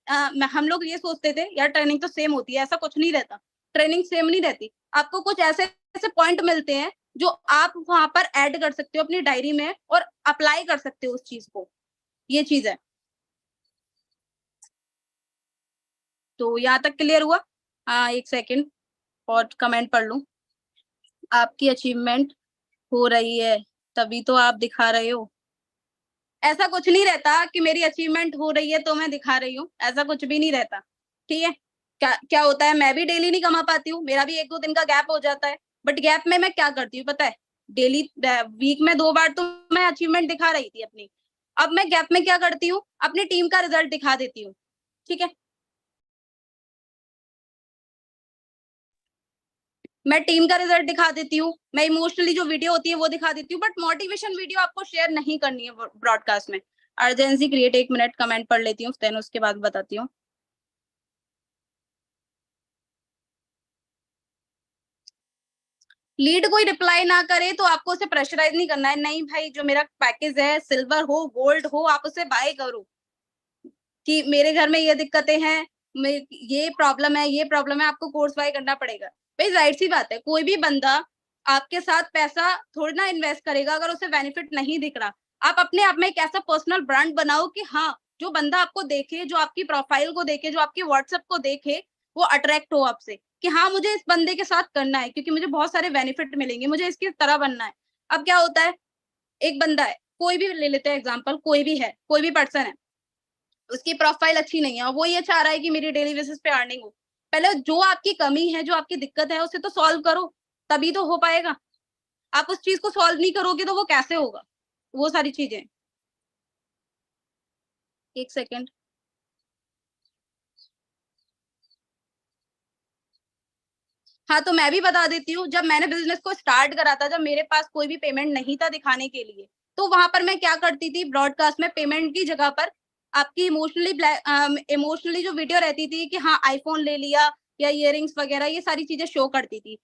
हम लोग ये सोचते थे यार ट्रेनिंग तो सेम होती है, ऐसा कुछ नहीं रहता। ट्रेनिंग सेम नहीं रहती, आपको कुछ ऐसे ऐसे पॉइंट मिलते हैं जो आप वहां पर ऐड कर सकते हो अपनी डायरी में और अप्लाई कर सकते हो उस चीज को। ये चीज है। तो यहाँ तक क्लियर हुआ? हाँ, एक सेकेंड और कमेंट पढ़ लूं। आपकी अचीवमेंट हो रही है तभी तो आप दिखा रहे हो। ऐसा कुछ नहीं रहता कि मेरी अचीवमेंट हो रही है तो मैं दिखा रही हूँ, ऐसा कुछ भी नहीं रहता। ठीक है, क्या क्या होता है, मैं भी डेली नहीं कमा पाती हूँ, मेरा भी 1-2 दिन का गैप हो जाता है। बट गैप में मैं क्या करती हूँ पता है? डेली वीक में 2 बार तो मैं अचीवमेंट दिखा रही थी अपनी। अब मैं गैप में क्या करती हूँ, अपनी टीम का रिजल्ट दिखा देती हूँ। ठीक है, मैं टीम का रिजल्ट दिखा देती हूँ, मैं इमोशनली जो वीडियो होती है वो दिखा देती हूँ, बट मोटिवेशन वीडियो आपको शेयर नहीं करनी है ब्रॉडकास्ट में। अर्जेंसी क्रिएट, 1 मिनट कमेंट पढ़ लेती हूँ, देन उसके बाद बताती हूँ। लीड कोई रिप्लाई ना करे तो आपको उसे प्रेशराइज नहीं करना है, नहीं भाई जो मेरा पैकेज है सिल्वर हो गोल्ड हो आप उसे बाय करो, कि मेरे घर में ये दिक्कतें हैं, ये प्रॉब्लम है, आपको कोर्स बाय करना पड़ेगा। भाई जाहिर सी बात है, कोई भी बंदा आपके साथ पैसा थोड़ी ना इन्वेस्ट करेगा अगर उसे बेनिफिट नहीं दिख रहा। आप अपने आप में एक ऐसा पर्सनल ब्रांड बनाओ कि हाँ, जो बंदा आपको देखे, जो आपकी प्रोफाइल को देखे, जो आपकी व्हाट्सएप को देखे, वो अट्रैक्ट हो आपसे कि हाँ मुझे इस बंदे के साथ करना है क्योंकि मुझे बहुत सारे बेनिफिट मिलेंगे, मुझे इसकी तरह बनना है। अब क्या होता है, एक बंदा है, कोई भी ले लेते हैं एग्जाम्पल, कोई भी है, कोई भी पर्सन है, उसकी प्रोफाइल अच्छी नहीं है और वो ये चाह रहा है कि मेरी डेली बेसिस पे अर्निंग हो। पहले जो आपकी कमी है, जो आपकी दिक्कत है, उसे तो सॉल्व करो, तभी तो हो पाएगा। आप उस चीज को सॉल्व नहीं करोगे तो वो कैसे होगा, वो सारी चीजें। एक सेकेंड। हाँ, तो मैं भी बता देती हूँ, जब मैंने बिजनेस को स्टार्ट करा था, जब मेरे पास कोई भी पेमेंट नहीं था दिखाने के लिए, तो वहां पर मैं क्या करती थी, ब्रॉडकास्ट में पेमेंट की जगह पर आपकी इमोशनली जो वीडियो रहती थी कि हाँ आईफोन ले लिया या इयररिंग्स वगैरह, ये सारी चीजें शो करती थी।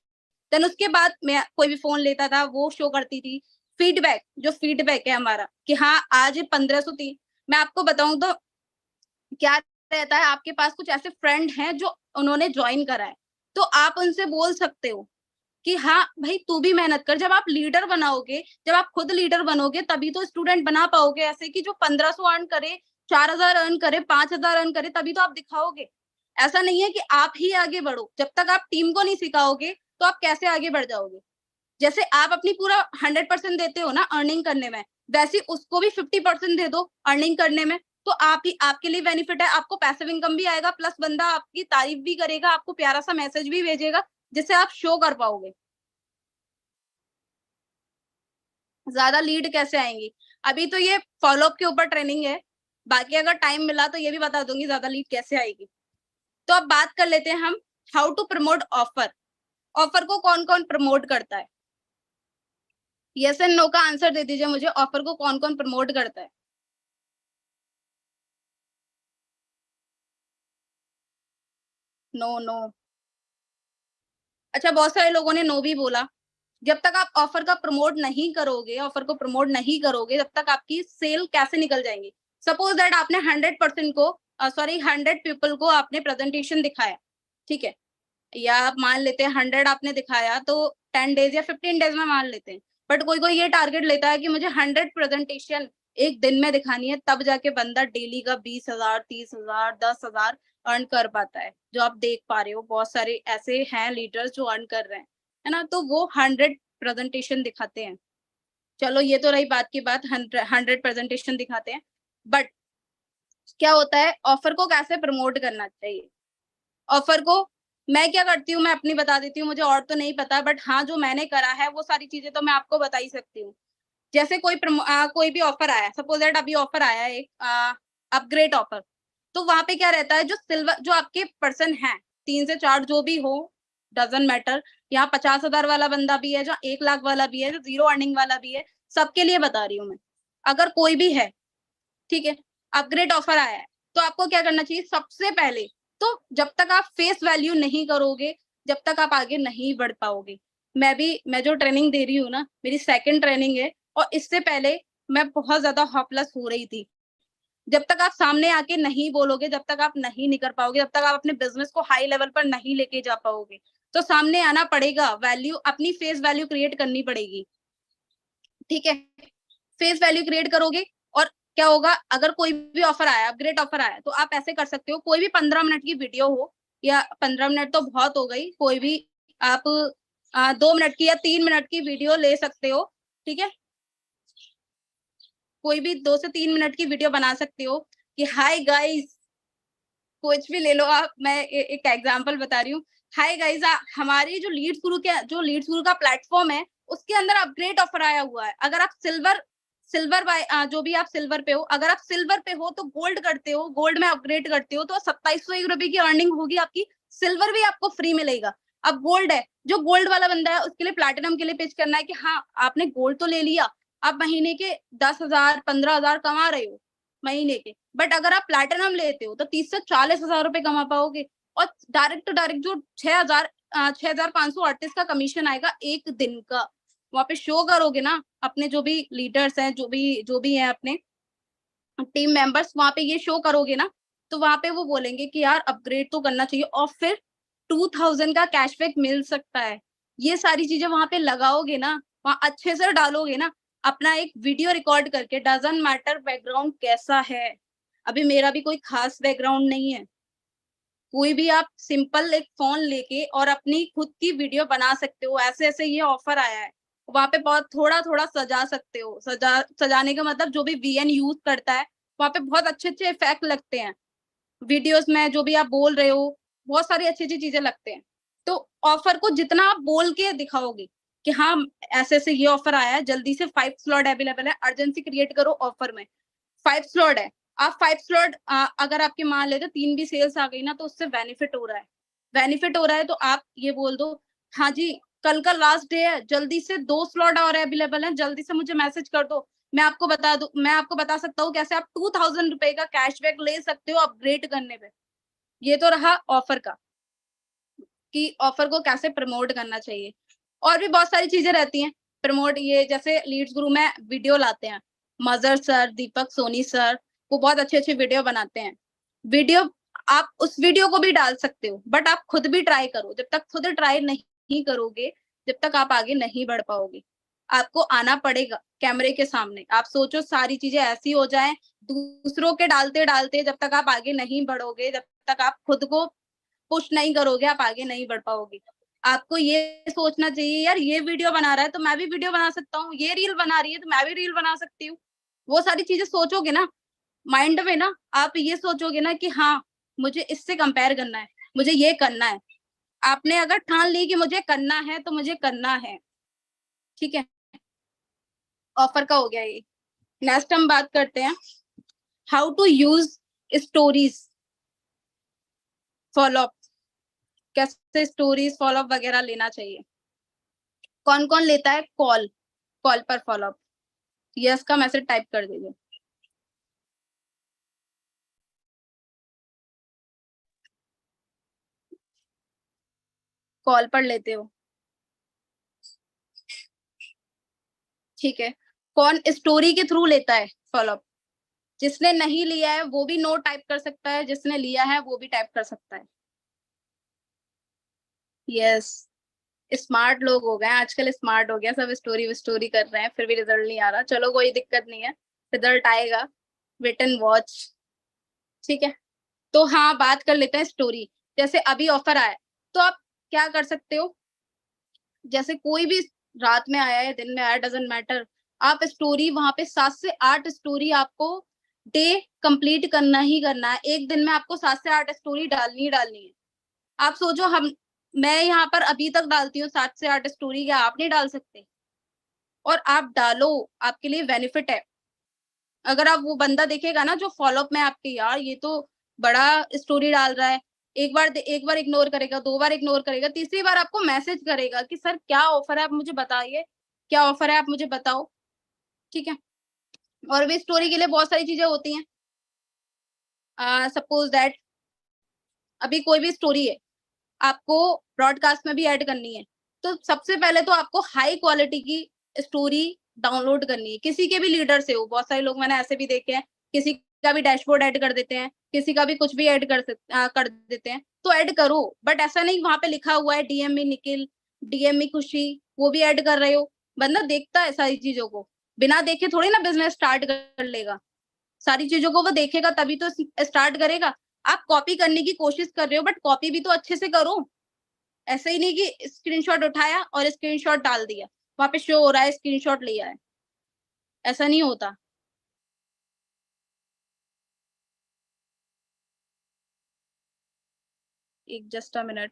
देन उसके बाद मैं कोई भी फोन लेता था वो शो करती थी। फीडबैक, जो फीडबैक है हमारा कि हाँ आज 1503, मैं आपको बताऊं तो क्या रहता है, आपके पास कुछ ऐसे फ्रेंड हैं जो उन्होंने ज्वाइन करा है, तो आप उनसे बोल सकते हो कि हाँ भाई तू भी मेहनत कर। जब आप लीडर बनाओगे, जब आप खुद लीडर बनोगे तभी तो स्टूडेंट बना पाओगे ऐसे कि जो 1500 अर्न करे, 4000 अर्न करे, 5000 अर्न करे, तभी तो आप दिखाओगे। ऐसा नहीं है कि आप ही आगे बढ़ो, जब तक आप टीम को नहीं सिखाओगे तो आप कैसे आगे बढ़ जाओगे। जैसे आप अपनी पूरा 100% देते हो ना अर्निंग करने में, वैसे उसको भी 50% दे दो अर्निंग करने में, तो आप ही, आपके लिए बेनिफिट है, आपको पैसिव इनकम भी आएगा, प्लस बंदा आपकी तारीफ भी करेगा, आपको प्यारा सा मैसेज भी भेजेगा जिससे आप शो कर पाओगे। ज्यादा लीड कैसे आएंगी, अभी तो ये फॉलोअप के ऊपर ट्रेनिंग है, बाकी अगर टाइम मिला तो ये भी बता दूंगी ज्यादा लीड कैसे आएगी। तो अब बात कर लेते हैं हम, how to promote offer. Offer को कौन कौन प्रमोट करता है, यस एंड नो का आंसर दे दीजिए मुझे, ऑफर को कौन कौन प्रमोट करता है। No no. अच्छा, बहुत सारे लोगों ने नो भी बोला। जब तक आप ऑफर का प्रमोट नहीं करोगे, ऑफर को प्रमोट नहीं करोगे, जब तक आपकी सेल कैसे निकल जाएंगी। सपोज दैट आपने 100% को, सॉरी 100 पीपल को आपने प्रेजेंटेशन दिखाया, ठीक है, या आप मान लेते हैं 100 आपने दिखाया तो 10 डेज या 15 डेज में मान लेते हैं। बट कोई कोई ये टारगेट लेता है कि मुझे 100 प्रेजेंटेशन एक दिन में दिखानी है, तब जाके बंदा डेली का 20,000, 30,000, 10,000 अर्न कर पाता है। जो आप देख पा रहे हो बहुत सारे ऐसे हैं लीडर्स जो अर्न कर रहे हैं, है ना, तो वो 100 प्रेजेंटेशन दिखाते हैं। चलो ये तो रही बात की बात, 100 प्रेजेंटेशन दिखाते हैं। बट क्या होता है, ऑफर को कैसे प्रमोट करना चाहिए। ऑफर को मैं क्या करती हूँ, मैं अपनी बता देती हूँ, मुझे और तो नहीं पता, बट हाँ जो मैंने करा है वो सारी चीजें तो मैं आपको बता ही सकती हूँ। जैसे कोई भी ऑफर आया, सपोज दैट अभी ऑफर आया है एक अपग्रेड ऑफर, तो वहां पे क्या रहता है, जो सिल्वर, जो आपके पर्सन है 3 से 4 जो भी हो, डजंट मैटर, यहाँ 50,000 वाला बंदा भी है, जो 1 लाख वाला भी है, जो 0 अर्निंग वाला भी है, सबके लिए बता रही हूँ मैं। अगर कोई भी है, ठीक है, अपग्रेड ऑफर आया है, तो आपको क्या करना चाहिए, सबसे पहले तो जब तक आप फेस वैल्यू नहीं करोगे, जब तक आप आगे नहीं बढ़ पाओगे। मैं जो ट्रेनिंग दे रही हूँ ना, मेरी सेकंड ट्रेनिंग है, और इससे पहले मैं बहुत ज्यादा हॉपलेस हो रही थी। जब तक आप सामने आके नहीं बोलोगे, जब तक आप नहीं निकल पाओगे, जब तक आप अपने बिजनेस को हाई लेवल पर नहीं लेके जा पाओगे, तो सामने आना पड़ेगा, वैल्यू, अपनी फेस वैल्यू क्रिएट करनी पड़ेगी। ठीक है, फेस वैल्यू क्रिएट करोगे, और क्या होगा, अगर कोई भी ऑफर आया, ग्रेट ऑफर आया, तो आप ऐसे कर सकते हो, कोई भी 15 मिनट की वीडियो हो, या 15 मिनट तो बहुत हो गई, कोई भी आप 2 मिनट की या 3 मिनट की वीडियो ले सकते हो। ठीक है, कोई भी 2 से 3 मिनट की वीडियो बना सकते हो कि हाय गाइस, कुछ भी ले लो आप, मैं एक एग्जांपल बता रही हूँ। हाय गाइस, हमारी जो लीड्स गुरु का प्लेटफॉर्म है, उसके अंदर अपग्रेड ऑफर आया हुआ है। अगर आप सिल्वर बाय जो भी आप सिल्वर पे हो, अगर आप सिल्वर पे हो तो गोल्ड करते हो, गोल्ड में अपग्रेड करते हो, तो 2701 रुपए की अर्निंग होगी आपकी, सिल्वर भी आपको फ्री मिलेगा। अब गोल्ड है, जो गोल्ड वाला बंदा है, उसके लिए प्लैटिनम के लिए पिच करना है कि हाँ, आपने गोल्ड तो ले लिया, आप महीने के 10,000 15,000 कमा रहे हो महीने के, बट अगर आप प्लैटिनम लेते हो तो 30 से 40,000 रुपए कमा पाओगे, और डायरेक्ट टू डायरेक्ट जो 6,538 का कमीशन आएगा एक दिन का, वहां पे शो करोगे ना, अपने जो भी लीडर्स हैं, जो भी हैं अपने टीम मेंबर्स, वहां पे ये शो करोगे ना, तो वहां पे वो बोलेंगे कि यार अपग्रेड तो करना चाहिए, और फिर 2000 का कैशबैक मिल सकता है। ये सारी चीजें वहां पे लगाओगे ना, वहां अच्छे से डालोगे ना, अपना एक वीडियो रिकॉर्ड करके, डजंट मैटर बैकग्राउंड कैसा है, अभी मेरा भी कोई खास बैकग्राउंड नहीं है, कोई भी आप सिंपल एक फोन लेके और अपनी खुद की वीडियो बना सकते हो, ऐसे ऐसे ये ऑफर आया है, वहां पे बहुत थोड़ा थोड़ा सजा सकते हो, सजाने का मतलब जो भी वीएन यूज करता है, वहां पे बहुत अच्छे अच्छे इफेक्ट लगते हैं वीडियोस में, जो भी आप बोल रहे हो, बहुत सारी अच्छी अच्छी चीजें लगते हैं। तो ऑफर को जितना आप बोल के दिखाओगे कि हाँ, ऐसे ऐसे ये ऑफर आया है, जल्दी से 5 स्लॉट अवेलेबल है, अर्जेंसी क्रिएट करो ऑफर में, 5 स्लॉट है, आप 5 स्लॉट अगर आपके मान लेते 3 भी सेल्स आ गई ना, तो उससे बेनिफिट हो रहा है, बेनिफिट हो रहा है, तो आप ये बोल दो, हाँ जी, कल का लास्ट डे है, जल्दी से 2 स्लॉट और अवेलेबल है, जल्दी से मुझे मैसेज कर दो, मैं आपको बता सकता हूँ कैसे आप 2000 रुपए का कैशबैक ले सकते हो अपग्रेड करने पे। ये तो रहा ऑफर का, कि ऑफर को कैसे प्रमोट करना चाहिए, और भी बहुत सारी चीजें रहती हैं प्रमोट, ये जैसे लीड्स ग्रुप में वीडियो लाते हैं, मजर सर, दीपक सोनी सर, वो बहुत अच्छे अच्छे वीडियो बनाते हैं, वीडियो, आप उस वीडियो को भी डाल सकते हो, बट आप खुद भी ट्राई करो, जब तक खुद ट्राई नहीं करोगे, जब तक आप आगे नहीं बढ़ पाओगे। आपको आना पड़ेगा कैमरे के सामने, आप सोचो सारी चीजें ऐसी हो जाएं, दूसरों के डालते डालते जब तक आप आगे नहीं बढ़ोगे, जब तक आप खुद को पुश नहीं करोगे, आप आगे नहीं बढ़ पाओगे। आपको ये सोचना चाहिए, यार ये वीडियो बना रहा है तो मैं भी वीडियो बना सकता हूँ, ये रील बना रही है तो मैं भी रील बना सकती हूँ। वो सारी चीजें सोचोगे ना माइंड में ना, आप ये सोचोगे ना कि हाँ, मुझे इससे कंपेयर करना है, मुझे ये करना है। आपने अगर ठान ली कि मुझे करना है तो मुझे करना है। ठीक है, ऑफर का हो गया ये। नेक्स्ट हम बात करते हैं how to use stories follow, कैसे स्टोरीज फॉलो वगैरह लेना चाहिए। कौन कौन लेता है कॉल, कॉल पर फॉलो अप, यस का मैसेज टाइप कर दीजिए। कॉल पर लेते हो, ठीक है। कौन स्टोरी के थ्रू लेता है फॉलो अप, जिसने नहीं लिया है वो भी नो टाइप कर सकता है, जिसने लिया है वो भी टाइप कर सकता है। यस, स्मार्ट लोग हो गए आजकल, स्मार्ट हो गया सब, स्टोरी स्टोरी कर रहे हैं, फिर भी रिजल्ट नहीं आ रहा, चलो कोई दिक्कत नहीं है, रिजल्ट आएगा, वेट एंड वॉच। ठीक है, तो हाँ, बात कर लेते हैं स्टोरी। जैसे अभी ऑफर आया, तो आप क्या कर सकते हो, जैसे कोई भी रात में आया है, दिन में आया, डजेंट मैटर, आप स्टोरी वहां पे 7 से 8 स्टोरी आपको डे कंप्लीट करना ही करना है, एक दिन में आपको 7 से 8 स्टोरी डालनी ही डालनी है। आप सोचो, हम, मैं यहाँ पर अभी तक डालती हूँ 7 से 8 स्टोरी, क्या आप नहीं डाल सकते? और आप डालो, आपके लिए बेनिफिट है। अगर आप, वो बंदा देखेगा ना जो फॉलोअप में आपके, यार ये तो बड़ा स्टोरी डाल रहा है, एक बार इग्नोर करेगा, 2 बार इग्नोर करेगा, तीसरी बार आपको मैसेज करेगा कि सर क्या ऑफर है, आप मुझे बताइए, क्या ऑफर है आप मुझे बताओ। ठीक है, और भी स्टोरी के लिए बहुत सारी चीजें होती हैं, सपोज दैट अभी कोई भी स्टोरी है, आपको ब्रॉडकास्ट में भी ऐड करनी है, तो सबसे पहले तो आपको हाई क्वालिटी की स्टोरी डाउनलोड करनी है। किसी के भी लीडर से हो, बहुत सारे लोग मैंने ऐसे भी देखे हैं, किसी का भी डैशबोर्ड ऐड कर देते हैं, किसी का भी कुछ भी ऐड कर देते हैं, तो ऐड करो, बट ऐसा नहीं वहां पे लिखा हुआ है डीएमई निखिल, डीएमई खुशी, वो भी ऐड कर रहे हो। बंदा देखता है सारी चीजों को, बिना देखे थोड़ी ना बिजनेस स्टार्ट कर लेगा। सारी चीजों को वो देखेगा तभी तो स्टार्ट करेगा। आप कॉपी करने की कोशिश कर रहे हो, बट कॉपी भी तो अच्छे से करो। ऐसे ही नहीं कि स्क्रीनशॉट उठाया और स्क्रीनशॉट डाल दिया, वहां पे शो हो रहा है स्क्रीनशॉट लिया है, ऐसा नहीं होता। एक जस्ट अ मिनट।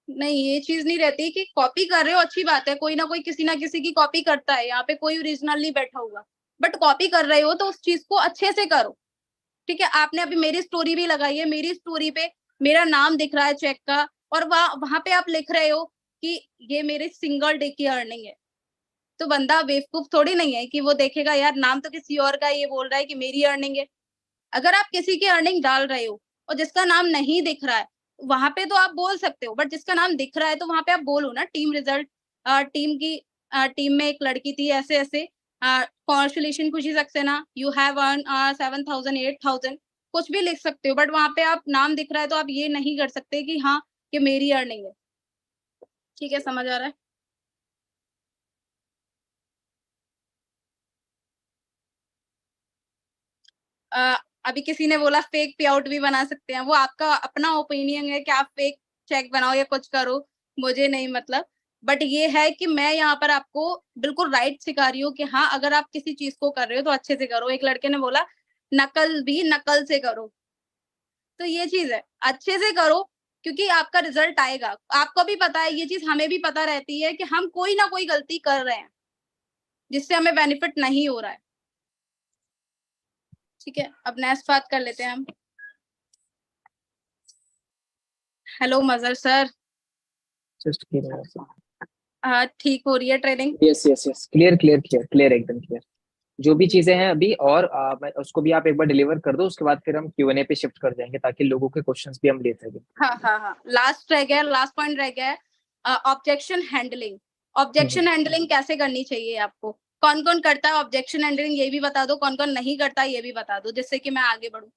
नहीं, ये चीज नहीं रहती कि कॉपी कर रहे हो, अच्छी बात है, कोई ना किसी की कॉपी करता है, यहाँ पे कोई ओरिजिनल नहीं बैठा हुआ, बट कॉपी कर रहे हो तो उस चीज को अच्छे से करो। ठीक है, आपने अभी मेरी स्टोरी भी लगाई है, मेरी स्टोरी पे मेरा नाम दिख रहा है चेक का, और वहां पे आप लिख रहे हो कि ये मेरे सिंगल डे की अर्निंग है, तो बंदा बेवकूफ थोड़ी नहीं है कि वो देखेगा यार नाम तो किसी और का है, ये बोल रहा है कि मेरी अर्निंग है। अगर आप किसी की अर्निंग डाल रहे हो और जिसका नाम नहीं दिख रहा है, वहां पे तो आप बोल सकते हो, बट जिसका नाम दिख रहा है तो वहां पे आप बोलो ना, टीम रिजल्ट, टीम की टीम में एक लड़की थी ऐसे ऐसे, कॉन्ग्रेचुलेशन खुशी सक्सेना, यू हैव अर्न 7,000 8,000, कुछ भी लिख सकते हो, बट वहां पे आप नाम दिख रहा है तो आप ये नहीं कर सकते कि हाँ कि मेरी अर्निंग है। ठीक है, समझ आ रहा है? अ, अभी किसी ने बोला फेक पे आउट भी बना सकते हैं, वो आपका अपना ओपिनियन है कि आप फेक चेक बनाओ या कुछ करो, मुझे नहीं मतलब। बट ये है कि मैं यहाँ पर आपको बिल्कुल राइट सिखा रही हूँ कि हाँ, अगर आप किसी चीज को कर रहे हो तो अच्छे से करो। एक लड़के ने बोला नकल भी नकल से करो, तो ये चीज है, अच्छे से करो, क्योंकि आपका रिजल्ट आएगा। आपको भी पता है, ये चीज हमें भी पता रहती है कि हम कोई ना कोई गलती कर रहे हैं जिससे हमें बेनिफिट नहीं हो रहा है। ठीक है, अब नेक्स्ट बात कर लेते हैं हम। हेलो मजर सर। Just clear. ठीक हो रही है training? Yes yes yes, clear clear clear clear, एकदम क्लियर। जो भी चीजें हैं अभी, और मैं उसको भी आप एक बार डिलीवर कर दो, उसके बाद फिर हम Q&A पे शिफ्ट कर जाएंगे ताकि लोगों के क्वेश्चंस भी हम ले सकें। हाँ हाँ हाँ, लास्ट रह गया, लास्ट पॉइंट रह गया है, ऑब्जेक्शन हैंडलिंग। हम्म। ऑब्जेक्शन हैंडलिंग कैसे करनी चाहिए आपको? कौन कौन करता है ऑब्जेक्शन हैंडलिंग, ये भी बता दो, कौन कौन नहीं करता ये भी बता दो, जिससे कि मैं आगे बढ़ूं।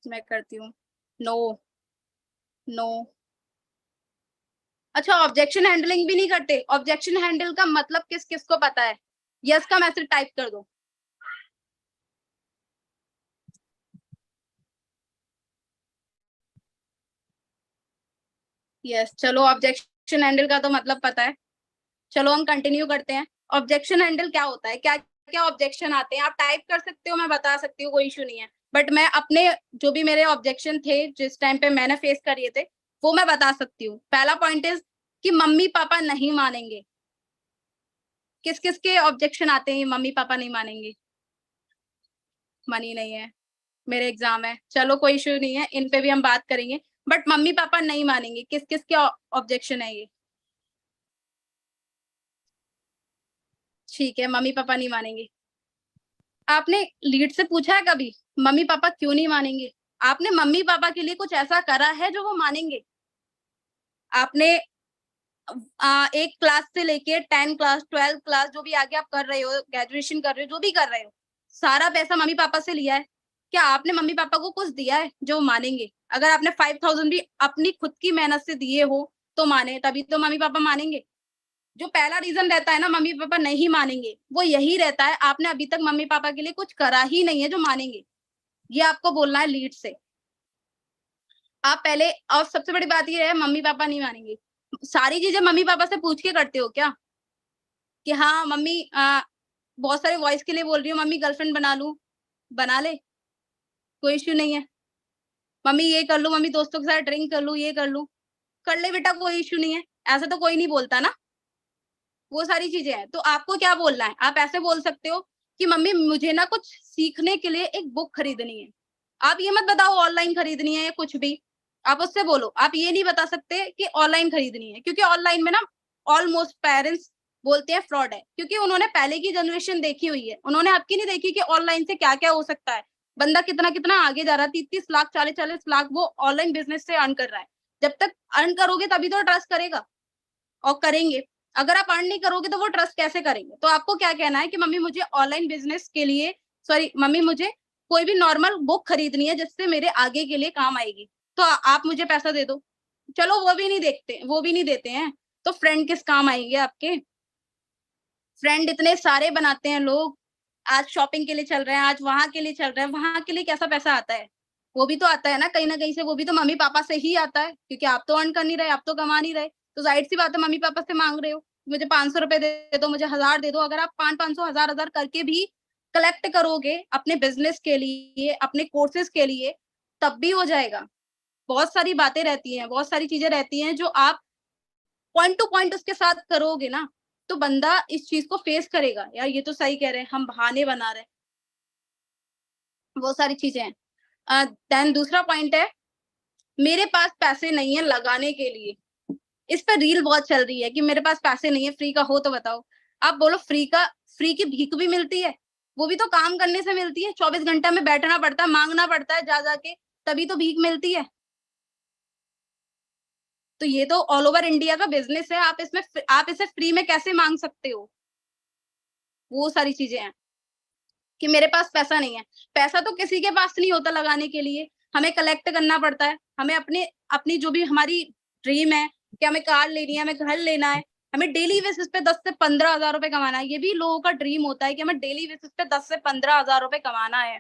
मैं करती हूँ। नो। नो। अच्छा, ऑब्जेक्शन हैंडलिंग भी नहीं करते? ऑब्जेक्शन हैंडल का मतलब किस किस को पता है? यस का मैसेज टाइप कर दो। यस, चलो ऑब्जेक्शन हैंडल का तो मतलब पता है। चलो हम कंटिन्यू करते हैं। ऑब्जेक्शन हैंडल क्या होता है, क्या क्या ऑब्जेक्शन आते हैं, आप टाइप कर सकते हो, मैं बता सकती हूँ, कोई इशू नहीं है, बट मैं अपने जो भी मेरे ऑब्जेक्शन थे जिस टाइम पे मैंने फेस करिए थे, वो मैं बता सकती हूँ। पहला पॉइंट इज कि मम्मी पापा नहीं मानेंगे। किस किस के ऑब्जेक्शन आते हैं मम्मी पापा नहीं मानेंगे? मनी नहीं है, मेरे एग्जाम है, चलो कोई इशू नहीं है, इन पे भी हम बात करेंगे, बट मम्मी पापा नहीं मानेंगे, किस किस के ऑब्जेक्शन है ये? ठीक है, मम्मी पापा नहीं मानेंगे। आपने लीड से पूछा है कभी मम्मी पापा क्यों नहीं मानेंगे? आपने मम्मी पापा के लिए कुछ ऐसा करा है जो वो मानेंगे? आपने एक क्लास से लेके 10 क्लास 12 क्लास जो भी आगे आप कर रहे हो, ग्रेजुएशन कर रहे हो, जो भी कर रहे हो, सारा पैसा मम्मी पापा से लिया है? क्या आपने मम्मी पापा को कुछ दिया है जो वो मानेंगे? अगर आपने 5,000 भी अपनी खुद की मेहनत से दिए हो तो माने, तभी तो मम्मी पापा मानेंगे। जो पहला रीजन रहता है ना मम्मी पापा नहीं मानेंगे, वो यही रहता है आपने अभी तक मम्मी पापा के लिए कुछ करा ही नहीं है जो मानेंगे। ये आपको बोलना है लीड से। आप पहले, और सबसे बड़ी बात ये है मम्मी पापा नहीं मानेंगे, सारी चीजें मम्मी पापा से पूछ के करते हो क्या? कि हाँ मम्मी, बहुत सारे वॉइस के लिए बोल रही हूँ, मम्मी गर्लफ्रेंड बना लूं, बना ले, कोई इश्यू नहीं है। मम्मी ये कर लूं, मम्मी दोस्तों के साथ ड्रिंक कर लूं, ये कर लूं, कर ले बेटा, कोई इश्यू नहीं है। ऐसा तो कोई नहीं बोलता ना, वो सारी चीजें हैं। तो आपको क्या बोलना है, आप ऐसे बोल सकते हो कि मम्मी मुझे ना कुछ सीखने के लिए एक बुक खरीदनी है। आप ये मत बताओ ऑनलाइन खरीदनी है या कुछ भी, आप उससे बोलो। आप ये नहीं बता सकते कि ऑनलाइन खरीदनी है, क्योंकि ऑनलाइन में ना ऑलमोस्ट पेरेंट्स बोलते हैं फ्रॉड है, क्योंकि उन्होंने पहले की जनरेशन देखी हुई है, उन्होंने आपकी नहीं देखी कि ऑनलाइन से क्या क्या हो सकता है। बंदा कितना कितना आगे जा रहा है, 30-30 लाख 40-40 लाख वो ऑनलाइन बिजनेस से अर्न कर रहा है। जब तक अर्न करोगे तभी तो ट्रस्ट करेगा और करेंगे। अगर आप अर्न नहीं करोगे तो वो ट्रस्ट कैसे करेंगे? तो आपको क्या कहना है कि मम्मी मुझे ऑनलाइन बिजनेस के लिए, सॉरी मम्मी मुझे कोई भी नॉर्मल बुक खरीदनी है जिससे मेरे आगे के लिए काम आएगी, तो आप मुझे पैसा दे दो। चलो वो भी नहीं देखते, वो भी नहीं देते हैं, तो फ्रेंड किस काम आएंगे आपके? फ्रेंड इतने सारे बनाते हैं लोग, आज शॉपिंग के लिए चल रहे हैं, आज वहां के लिए चल रहे हैं, वहां के लिए कैसा पैसा आता है? वो भी तो आता है ना कहीं से, वो भी तो मम्मी पापा से ही आता है, क्योंकि आप तो अर्न कर नहीं रहे, आप तो कमा नहीं रहे, तो जाहिर सी बात है मम्मी पापा से मांग रहे हो, मुझे 500 रुपए दे दो, मुझे 1000 दे दो। अगर आप 500 1000 करके भी कलेक्ट करोगे अपने बिजनेस के लिए, अपने कोर्सेज के लिए, तब भी हो जाएगा। बहुत सारी बातें रहती हैं, बहुत सारी चीजें रहती हैं जो आप पॉइंट टू पॉइंट उसके साथ करोगे ना, तो बंदा इस चीज को फेस करेगा, यार ये तो सही कह रहे हैं, हम बहाने बना रहे हैं, वो सारी चीजें हैं। देन दूसरा पॉइंट है, मेरे पास पैसे नहीं है लगाने के लिए। इस पे रील बहुत चल रही है कि मेरे पास पैसे नहीं है, फ्री का हो तो बताओ। आप बोलो फ्री की भीख भी मिलती है, वो भी तो काम करने से मिलती है, 24 घंटा में बैठना पड़ता है, मांगना पड़ता है जा जाके, तभी तो भीख मिलती है। तो ये तो ऑल ओवर इंडिया का बिजनेस है, आप इसे फ्री में कैसे मांग सकते हो? वो सारी चीजें हैं कि मेरे पास पैसा नहीं है। पैसा तो किसी के पास नहीं होता लगाने के लिए, हमें कलेक्ट करना पड़ता है, हमें अपने अपनी जो भी हमारी ड्रीम है कि हमें कार लेनी है, हमें घर लेना है, हमें डेली बेसिस पे 10 से 15 हजार रुपए कमाना है। ये भी लोगों का ड्रीम होता है कि हमें डेली बेसिस पे 10 से 15 हजार रुपए कमाना है,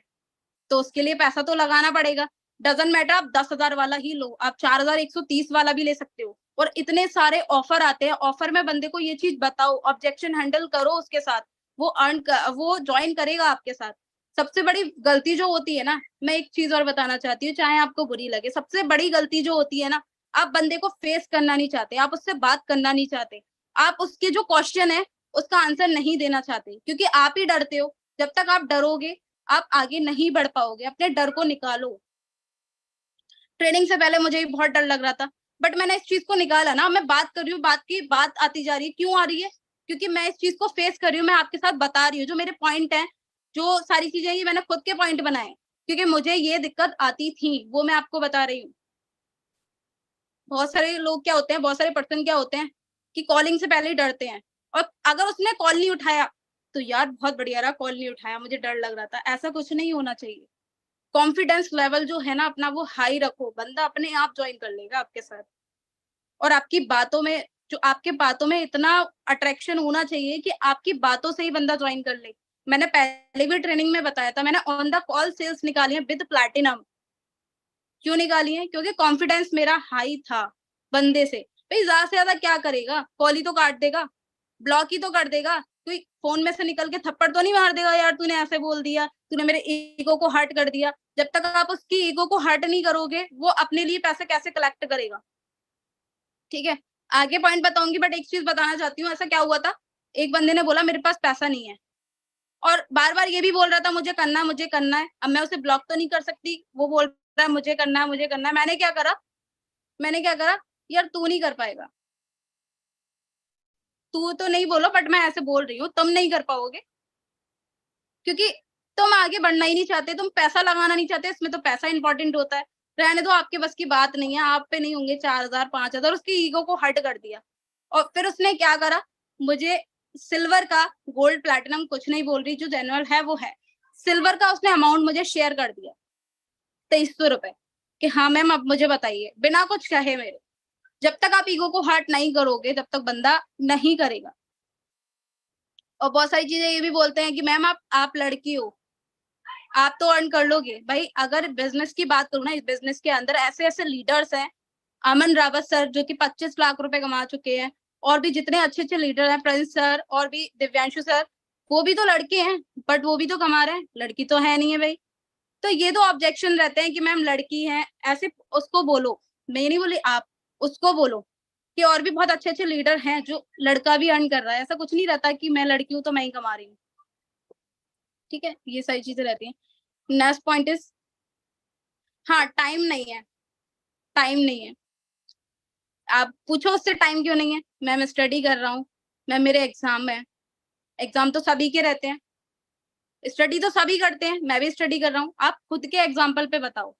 तो उसके लिए पैसा तो लगाना पड़ेगा। डजंट मैटर आप 10 हजार वाला ही लो, आप 4130 वाला भी ले सकते हो। और इतने सारे ऑफर आते हैं, ऑफर में बंदे को ये चीज बताओ, ऑब्जेक्शन हैंडल करो उसके साथ, वो ज्वाइन करेगा आपके साथ। सबसे बड़ी गलती जो होती है ना, मैं एक चीज और बताना चाहती हूँ, चाहे आपको बुरी लगे, सबसे बड़ी गलती जो होती है ना, आप बंदे को फेस करना नहीं चाहते, आप उससे बात करना नहीं चाहते, आप उसके जो क्वेश्चन है उसका आंसर नहीं देना चाहते, क्योंकि आप ही डरते हो। जब तक आप डरोगे आप आगे नहीं बढ़ पाओगे, अपने डर को निकालो। ट्रेनिंग से पहले मुझे भी बहुत डर लग रहा था, बट मैंने इस चीज को निकाला ना, मैं बात कर रही हूँ, बात की बात आती जा रही है, क्यों आ रही है? क्योंकि मैं इस चीज को फेस कर रही हूँ, मैं आपके साथ बता रही हूँ जो मेरे पॉइंट हैं, जो सारी चीजें ये मैंने खुद के पॉइंट बनाए, क्योंकि मुझे ये दिक्कत आती थी, वो मैं आपको बता रही हूँ। बहुत सारे लोग क्या होते हैं, बहुत सारे पर्सन क्या होते हैं कि कॉलिंग से पहले ही डरते हैं, और अगर उसने कॉल नहीं उठाया तो यार बहुत बढ़िया रहा, कॉल नहीं उठाया, मुझे डर लग रहा था, ऐसा कुछ नहीं होना चाहिए। कॉन्फिडेंस लेवल जो है ना अपना, वो हाई रखो, बंदा अपने आप ज्वाइन कर लेगा आपके साथ। और आपकी बातों में, जो आपके बातों में इतना अट्रैक्शन होना चाहिए कि आपकी बातों से ही बंदा ज्वाइन कर ले। मैंने पहले भी ट्रेनिंग में बताया था, मैंने ऑन द कॉल सेल्स निकाली है विद प्लैटिनम। क्यों निकाली है? क्योंकि कॉन्फिडेंस मेरा हाई था बंदे से। भाई ज्यादा से ज्यादा क्या करेगा, कॉल ही तो काट देगा, ब्लॉक ही तो कर देगा, कोई फोन में से निकल के थप्पड़ तो नहीं मार देगा, यार तूने ऐसे बोल दिया, तूने मेरे ईगो को हर्ट कर दिया। जब तक आप उसकी ईगो को हर्ट नहीं करोगे, वो अपने लिए पैसे कैसे कलेक्ट करेगा? ठीक है, आगे पॉइंट बताऊंगी, बट एक चीज बताना चाहती हूँ, ऐसा क्या हुआ था, एक बंदे ने बोला मेरे पास पैसा नहीं है, और बार बार ये भी बोल रहा था मुझे करना है, मुझे करना है। अब मैं उसे ब्लॉक तो नहीं कर सकती, वो बोल रहा है मुझे करना है, मुझे करना है। मैंने क्या करा, यार तू नहीं कर पाएगा, तू तो नहीं बोलो, बट मैं ऐसे बोल रही हूँ, तुम नहीं कर पाओगे, क्योंकि तुम आगे बढ़ना ही नहीं चाहते, तुम पैसा लगाना नहीं चाहते, इसमें तो पैसा इंपॉर्टेंट होता है। रहने दो, आपके बस की बात नहीं है, आप पे नहीं होंगे 4000 5000, उसकी ईगो को हर्ट कर दिया। और फिर उसने क्या करा, मुझे सिल्वर का, गोल्ड प्लैटिनम कुछ नहीं बोल रही, जो जेन्युइन है वो है, सिल्वर का उसने अमाउंट मुझे शेयर कर दिया, 2300 रुपए, कि हाँ मैम अब मुझे बताइए, बिना कुछ कहे मेरे। जब तक आप ईगो को हर्ट नहीं करोगे तब तक बंदा नहीं करेगा। और बहुत सारी चीजें ये भी बोलते हैं कि मैम आप लड़की हो, आप तो अर्न कर लोगे। भाई अगर बिजनेस की बात करूँ ना, इस बिजनेस के अंदर ऐसे ऐसे लीडर्स हैं, अमन रावत सर जो कि 25 लाख रुपए कमा चुके हैं, और भी जितने अच्छे अच्छे लीडर हैं, प्रिंस सर और भी दिव्यांशु सर, वो भी तो लड़के हैं, बट वो भी तो कमा रहे हैं, लड़की तो है नहीं है भाई। तो ये तो ऑब्जेक्शन रहते हैं कि मैम लड़की है, ऐसे उसको बोलो, मैं नहीं बोली आप, उसको बोलो कि और भी बहुत अच्छे अच्छे लीडर हैं जो लड़का भी अर्न कर रहा है, ऐसा कुछ नहीं रहता कि मैं लड़की हूँ तो मैं ही कमा रही हूँ। ठीक है, ये सारी चीजें रहती हैं। नेक्स्ट पॉइंट इज, हाँ टाइम नहीं है, टाइम नहीं है। आप पूछो उससे टाइम क्यों नहीं है, मैम स्टडी कर रहा हूँ, मैं मेरे एग्जाम है, एग्जाम तो सभी के रहते हैं, स्टडी तो सभी करते हैं, मैं भी स्टडी कर रहा हूँ। आप खुद के एग्जाम्पल पे बताओ,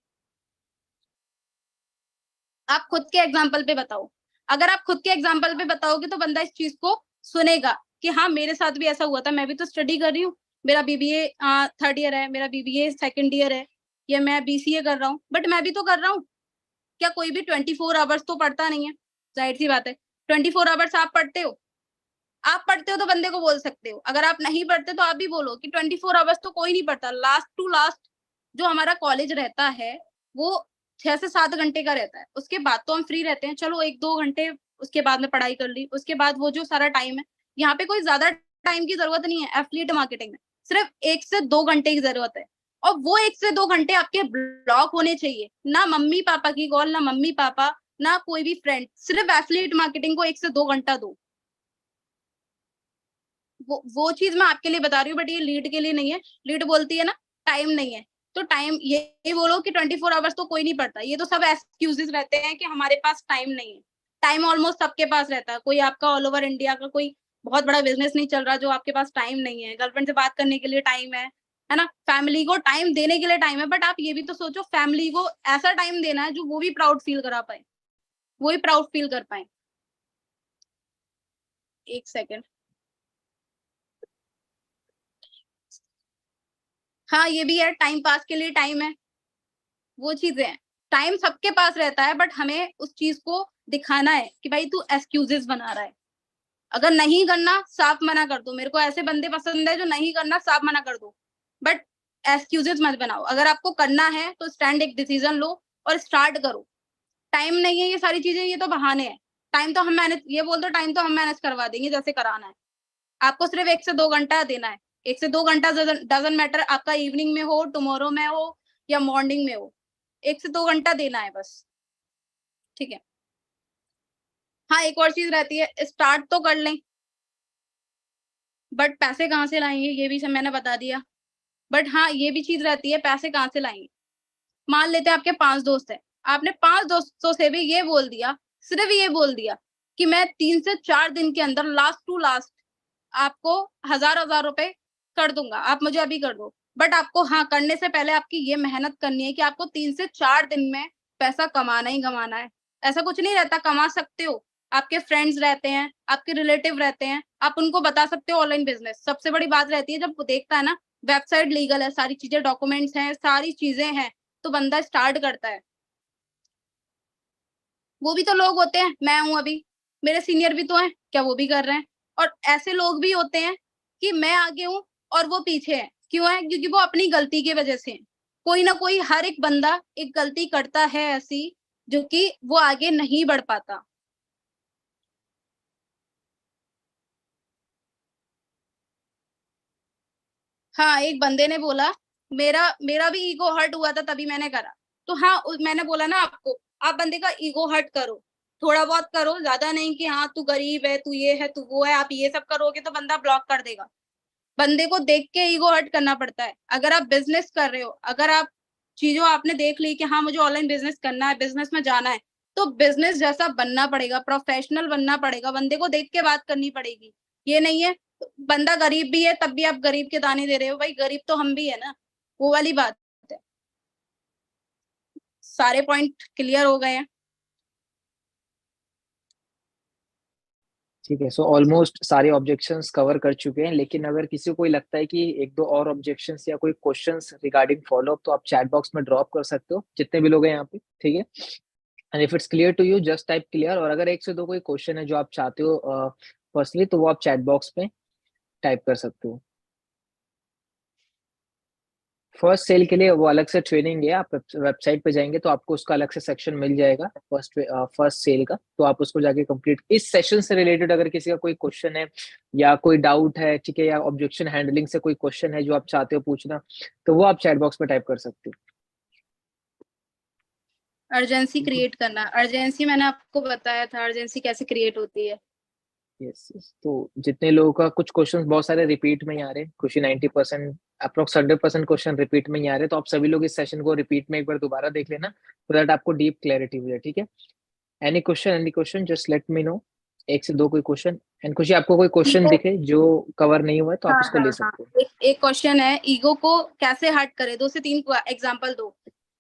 आप खुद के एग्जाम्पल पे बताओ। अगर आप खुद के एग्जाम्पल पे बताओगे तो बंदा इस चीज को सुनेगा कि हाँ मेरे साथ भी ऐसा हुआ था, मैं भी तो स्टडी कर रही हूँ, मेरा बीबीए 3rd ईयर है, मेरा बीबीए 2nd ईयर है, या मैं बीसीए कर रहा हूँ, बट मैं भी तो कर रहा हूँ। क्या कोई भी 24 आवर्स तो पढ़ता नहीं है? जाहिर सी बात है, 24 आवर्स आप पढ़ते हो? आप पढ़ते हो तो बंदे को बोल सकते हो, अगर आप नहीं पढ़ते तो आप भी बोलो कि 24 आवर्स तो कोई नहीं पढ़ता। लास्ट टू लास्ट जो हमारा कॉलेज रहता है वो 6 से 7 घंटे का रहता है, उसके बाद तो हम फ्री रहते हैं, चलो 1-2 घंटे उसके बाद में पढ़ाई कर ली, उसके बाद वो जो सारा टाइम है, यहाँ पे कोई ज्यादा टाइम की जरूरत नहीं है। एफिलिएट मार्केटिंग में सिर्फ 1 से 2 घंटे की जरूरत है, और वो 1 से 2 घंटे आपके ब्लॉक होने चाहिए, ना मम्मी पापा की कॉल, ना मम्मी पापा, ना कोई भी फ्रेंड, सिर्फ एफिलिएट मार्केटिंग को 1 से 2 घंटा दो। वो चीज मैं आपके लिए बता रही हूँ, बट ये लीड के लिए नहीं है। लीड बोलती है ना टाइम नहीं है, तो टाइम ये बोलो कि 24 आवर्स तो कोई नहीं पढ़ता, ये तो सब एक्सक्यूजेस रहते हैं कि हमारे पास टाइम नहीं है। टाइम ऑलमोस्ट सबके पास रहता है, कोई आपका ऑल ओवर इंडिया का कोई बहुत बड़ा बिजनेस नहीं चल रहा जो आपके पास टाइम नहीं है। गर्लफ्रेंड से बात करने के लिए टाइम है ना, फैमिली को टाइम देने के लिए टाइम है, बट आप ये भी तो सोचो फैमिली को ऐसा टाइम देना है जो वो भी प्राउड फील करा पाए, वो भी प्राउड फील कर पाए। 1 सेकेंड। हाँ ये भी है, टाइम पास के लिए टाइम है, वो चीजें हैं। टाइम सबके पास रहता है, बट हमें उस चीज को दिखाना है कि भाई तू एक्सक्यूजेस बना रहा है। अगर नहीं करना साफ मना कर दो, मेरे को ऐसे बंदे पसंद है जो नहीं करना साफ मना कर दो, बट एक्सक्यूजेस मत बनाओ। अगर आपको करना है तो स्टैंड, एक डिसीजन लो और स्टार्ट करो। टाइम नहीं है, ये सारी चीजें ये तो बहाने हैं। टाइम तो हम मैनेज, ये बोल दो टाइम तो हम मैनेज करवा देंगे जैसे कराना है। आपको सिर्फ 1 से 2 घंटा देना है। 1 से 2 घंटा डजंट मैटर, आपका इवनिंग में हो, टुमारो में हो, या मॉर्निंग में हो, 1 से 2 घंटा देना है बस, ठीक है। हाँ एक और चीज रहती है, स्टार्ट तो कर लें, बट पैसे कहाँ से लाएंगे ये भी सब मैंने बता दिया। बट हाँ ये भी चीज रहती है, पैसे कहाँ से लाएंगे। मान लेते हैं आपके 5 दोस्त है, आपने 5 दोस्तों से भी ये बोल दिया, सिर्फ ये बोल दिया कि मैं 3 से 4 दिन के अंदर लास्ट टू लास्ट आपको 1000-1000 रुपए कर दूंगा, आप मुझे अभी कर दो। बट आपको हाँ करने से पहले आपकी ये मेहनत करनी है कि आपको 3 से 4 दिन में पैसा कमाना ही कमाना है। ऐसा कुछ नहीं रहता, कमा सकते हो, आपके फ्रेंड्स रहते हैं, आपके रिलेटिव रहते हैं, आप उनको बता सकते हो ऑनलाइन बिजनेस। सबसे बड़ी बात रहती है जब वो देखता है ना वेबसाइट लीगल है, सारी चीजें डॉक्यूमेंट्स हैं, सारी चीजें हैं, तो बंदा स्टार्ट करता है। वो भी तो लोग होते हैं, मैं हूं अभी, मेरे सीनियर भी तो हैं, क्या वो भी कर रहे हैं? और ऐसे लोग भी होते हैं कि मैं आगे हूं और वो पीछे हैं, क्यों है? क्योंकि वो अपनी गलती की वजह से हैं। कोई ना कोई, हर एक बंदा एक गलती करता है ऐसी जो कि वो आगे नहीं बढ़ पाता। हाँ एक बंदे ने बोला, मेरा मेरा भी ईगो हर्ट हुआ था तभी मैंने करा। तो हाँ मैंने बोला ना आपको, आप बंदे का ईगो हर्ट करो, थोड़ा बहुत करो, ज्यादा नहीं कि हाँ तू गरीब है, तू ये है, तू वो है। आप ये सब करोगे तो बंदा ब्लॉक कर देगा। बंदे को देख के ईगो हर्ट करना पड़ता है। अगर आप बिजनेस कर रहे हो, अगर आप चीजों आपने देख ली कि हाँ मुझे ऑनलाइन बिजनेस करना है, बिजनेस में जाना है, तो बिजनेस जैसा बनना पड़ेगा, प्रोफेशनल बनना पड़ेगा, बंदे को देख के बात करनी पड़ेगी। ये नहीं है बंदा गरीब भी है तब भी आप गरीब के दाने दे रहे हो, भाई गरीब तो हम भी है ना, वो वाली बात है। सारे पॉइंट क्लियर हो गए हैं? ठीक है, सो ऑलमोस्ट सारे ऑब्जेक्शंस कवर कर चुके हैं, लेकिन अगर किसी को कोई लगता है कि एक दो और ऑब्जेक्शंस या कोई क्वेश्चंस रिगार्डिंग फॉलोअप, तो आप चैट बॉक्स में ड्रॉप कर सकते हो, जितने भी लोग हैं यहाँ पे, ठीक है। And if it's clear to you just type clear, और अगर एक से दो कोई क्वेश्चन है जो आप चाहते हो पर्सनली, तो वो आप चैट बॉक्स में टाइप कर सकते हो। फर्स्ट सेल के लिए वो अलग से ट्रेनिंग है, आप वेबसाइट पे जाएंगे तो आपको उसका अलग से सेक्शन मिल जाएगा फर्स्ट सेल का, तो आप उसको जाके कंप्लीट, इस सेशन से रिलेटेड अगर किसी का कोई क्वेश्चन है या कोई डाउट है, ठीक है, या ऑब्जेक्शन हैंडलिंग से कोई क्वेश्चन है जो आप चाहते हो पूछना, तो वो आप चैट बॉक्स में टाइप कर सकते अर्जेंसी हो। क्रिएट करना, अर्जेंसी मैंने आपको बताया था, अर्जेंसी कैसे क्रिएट होती है। यस यस, तो जितने लोगों का कुछ क्वेश्चंस बहुत सारे रिपीट में ही आ रहे हैं, खुशी 90%, अप्रोक्स 100% क्वेश्चन रिपीट में ही आ रहे हैं, तो आप सभी लोग इस सेशन को रिपीट में एक बार दोबारा देख लेना, so दैट आपको डीप क्लैरिटी हो जाए, ठीक है। Any question just let me no, एक से दो कोई क्वेश्चन एंड खुशी, आपको कोई क्वेश्चन ईगो, दिखे जो कवर नहीं हुआ है तो आप हाँ उसको ले हाँ हाँ, सकते हो। एक क्वेश्चन है, ईगो को कैसे हर्ट करे, 2 से 3 एग्जांपल दो।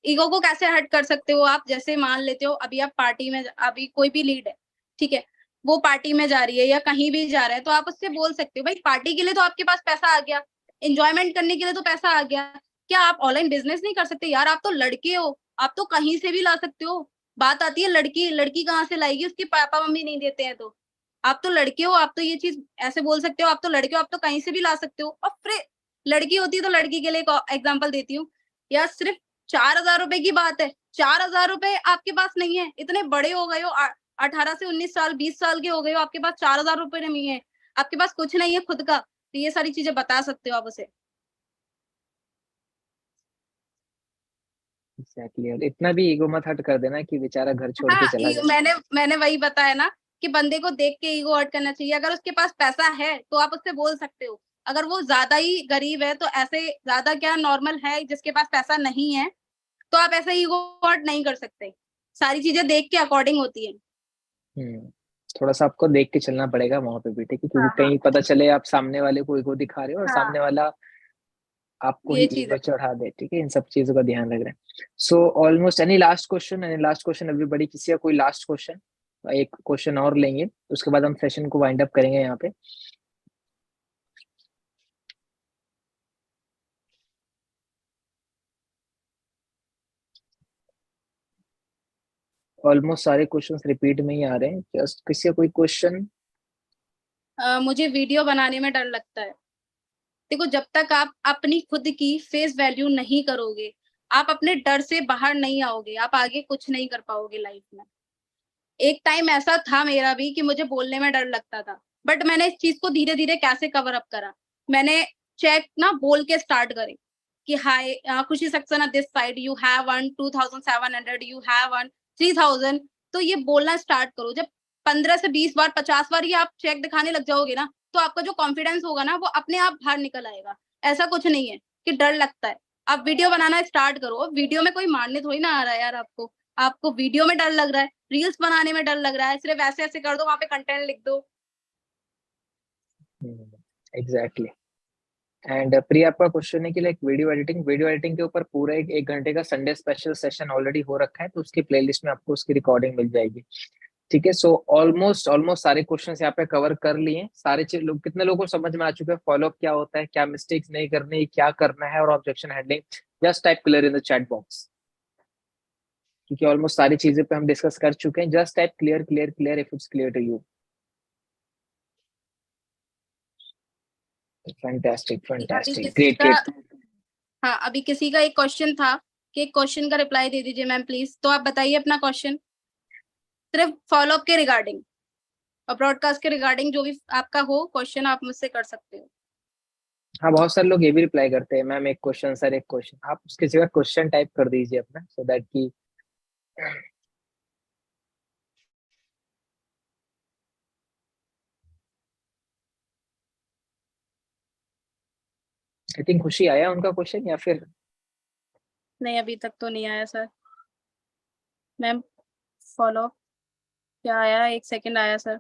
ईगो को कैसे हर्ट कर सकते हो आप? जैसे मान लेते हो अभी आप पार्टी में, अभी कोई भी लीड है, ठीक है, वो पार्टी में जा रही है या कहीं भी जा रहा है, तो आप उससे बोल सकते हो भाई पार्टी के लिए तो आपके पास पैसा आ गया, एंजॉयमेंट करने के लिए तो पैसा आ गया, क्या आप ऑनलाइन बिजनेस नहीं कर सकते यार? आप तो लड़के हो, आप तो कहीं से भी ला सकते हो। बात आती है लड़की, लड़की कहाँ से लाएगी, उसके पापा मम्मी नहीं देते हैं तो। आप तो लड़के हो, आप तो ये चीज ऐसे बोल सकते हो, आप तो लड़के हो, आप तो कहीं से भी ला सकते हो। और फिर लड़की होती है तो लड़की के लिए एक एग्जाम्पल देती हूँ, यार सिर्फ 4,000 रुपए की बात है, 4,000 रुपए आपके पास नहीं है, इतने बड़े हो गए हो, 18 से 19 साल, 20 साल के हो गए हो, आपके पास 4,000 रुपए नहीं है, आपके पास कुछ नहीं है खुद का, तो ये सारी चीजें बता सकते हो आप उसे। एग्जैक्टली, और इतना भी ईगो मत हट कर देना कि बेचारा घर छोड़ के हाँ, चला जाए। मैंने वही बताया ना कि बंदे को देख के ईगो हर्ट करना चाहिए। अगर उसके पास पैसा है तो आप उससे बोल सकते हो, अगर वो ज्यादा ही गरीब है तो ऐसे, ज्यादा क्या नॉर्मल है जिसके पास पैसा नहीं है, तो आप ऐसे ईगो हर्ट नहीं कर सकते। सारी चीजें देख के अकॉर्डिंग होती है। हम्म, थोड़ा सा आपको देख के चलना पड़ेगा वहां पे भी, ठीक है, क्योंकि हाँ हाँ कहीं पता चले आप सामने वाले को ईगो दिखा रहे हो और हाँ, सामने वाला आपको ही ये चीज ईगो है। चढ़ा दे, ठीक है, इन सब चीजों का ध्यान रख रहे हैं। So almost any last question everybody, किसी का कोई लास्ट क्वेश्चन? एक क्वेश्चन और लेंगे, उसके बाद हम सेशन को वाइंड अप करेंगे यहाँ पे। ऑलमोस्ट सारे क्वेश्चंस रिपीट में ही आ रहे हैं, जस्ट किसी का कोई क्वेश्चन? मुझे वीडियो बनाने में डर लगता है। देखो, जब तक आप अपनी खुद की फेस वैल्यू नहीं करोगे, आप अपने डर से बाहर नहीं आओगे, आप आगे कुछ नहीं कर पाओगे लाइफ में। एक टाइम ऐसा था मेरा भी कि मुझे बोलने में डर लगता था, बट मैंने इस चीज को धीरे धीरे कैसे कवर अप करा, मैंने चेक ना बोल के स्टार्ट करे कि हाय खुशी Saxena this side, you have earn 2,700, you earn 3,000। तो ये बोलना स्टार्ट करो। जब 15 से 20 बार, 50 बार ये आप चेक दिखाने लग जाओगे ना, तो आपका जो कॉन्फिडेंस होगा ना वो अपने आप बाहर निकल आएगा। ऐसा कुछ नहीं है कि डर लगता है। आप वीडियो बनाना स्टार्ट करो, वीडियो में कोई मारने थोड़ी ना आ रहा है यार आपको। आपको वीडियो में डर लग रहा है, रील्स बनाने में डर लग रहा है, सिर्फ ऐसे ऐसे कर दो, वहां पे कंटेंट लिख दो। एग्जैक्टली। एंड प्रिया, आपका क्वेश्चन है कि लाइक वीडियो एडिटिंग के ऊपर पूरा एक घंटे का संडे स्पेशल सेशन ऑलरेडी हो रखा है, तो उसकी प्लेलिस्ट में आपको उसकी रिकॉर्डिंग मिल जाएगी, ठीक है। सो ऑलमोस्ट ऑलमोस्ट सारे क्वेश्चंस यहाँ पे कवर कर लिए। सारे चीज लोग, कितने लोगों को समझ में आ चुका है फॉलोअप क्या होता है, क्या मिस्टेक्स नहीं करनी, क्या करना है, और objection handling? Just type clear in the chat box, क्योंकि ऑलमोस्ट सारी चीजें पे हम डिस्कस कर चुके हैं। Just type clear clear clear if it's clear to you. Fantastic अभी फैंटास्टिक, किसी ग्रेट का, ग्रेट। हाँ अभी किसी का एक क्वेश्चन था कि एक क्वेश्चन का रिप्लाई दे दीजिए मैम प्लीज। तो आप बताइए अपना क्वेश्चन, सिर्फ फॉलोअप के रिगार्डिंग और ब्रॉडकास्ट के रिगार्डिंग, जो भी आपका हो क्वेश्चन आप मुझसे कर सकते हो। हाँ, बहुत सारे लोग ये भी रिप्लाई करते हैं, मैम एक क्वेश्चन सर एक क्वेश्चन, आप उसकी जगह क्वेश्चन टाइप कर दीजिए अपना, सो दैट की आई थिंक खुशी आया उनका क्वेश्चन, या फिर? नहीं, अभी तक तो नहीं आया सर। मैम फॉलोअप क्या आया, 1 सेकंड आया सर।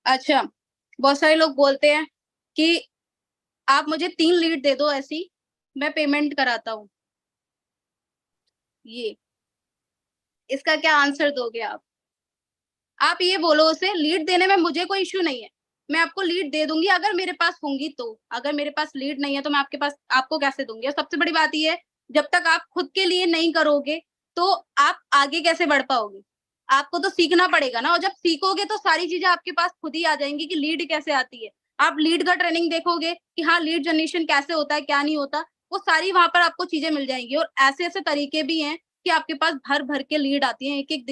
अच्छा, बहुत सारे लोग बोलते हैं कि आप मुझे 3 लीड दे दो ऐसी, मैं पेमेंट कराता हूँ। ये इसका क्या आंसर दोगे आप? आप ये बोलो उसे, लीड देने में मुझे कोई इश्यू नहीं है, मैं आपको लीड दे दूंगी अगर मेरे पास होंगी तो। अगर मेरे पास लीड नहीं है तो मैं आपके पास आपको कैसे दूंगी? और सबसे बड़ी बात ये है, जब तक आप खुद के लिए नहीं करोगे तो आप आगे कैसे बढ़ पाओगे? आपको तो सीखना पड़ेगा ना, और जब सीखोगे तो सारी चीजें आपके पास खुद ही आ जाएंगी कि लीड कैसे आती है। आप लीड का ट्रेनिंग देखोगे कि हाँ लीड जनरेशन कैसे होता है, क्या नहीं होता, वो सारी वहां पर आपको चीजें मिल जाएंगी। और ऐसे ऐसे तरीके भी हैं कि आपके पास भर भर के लीड आती है, एक एक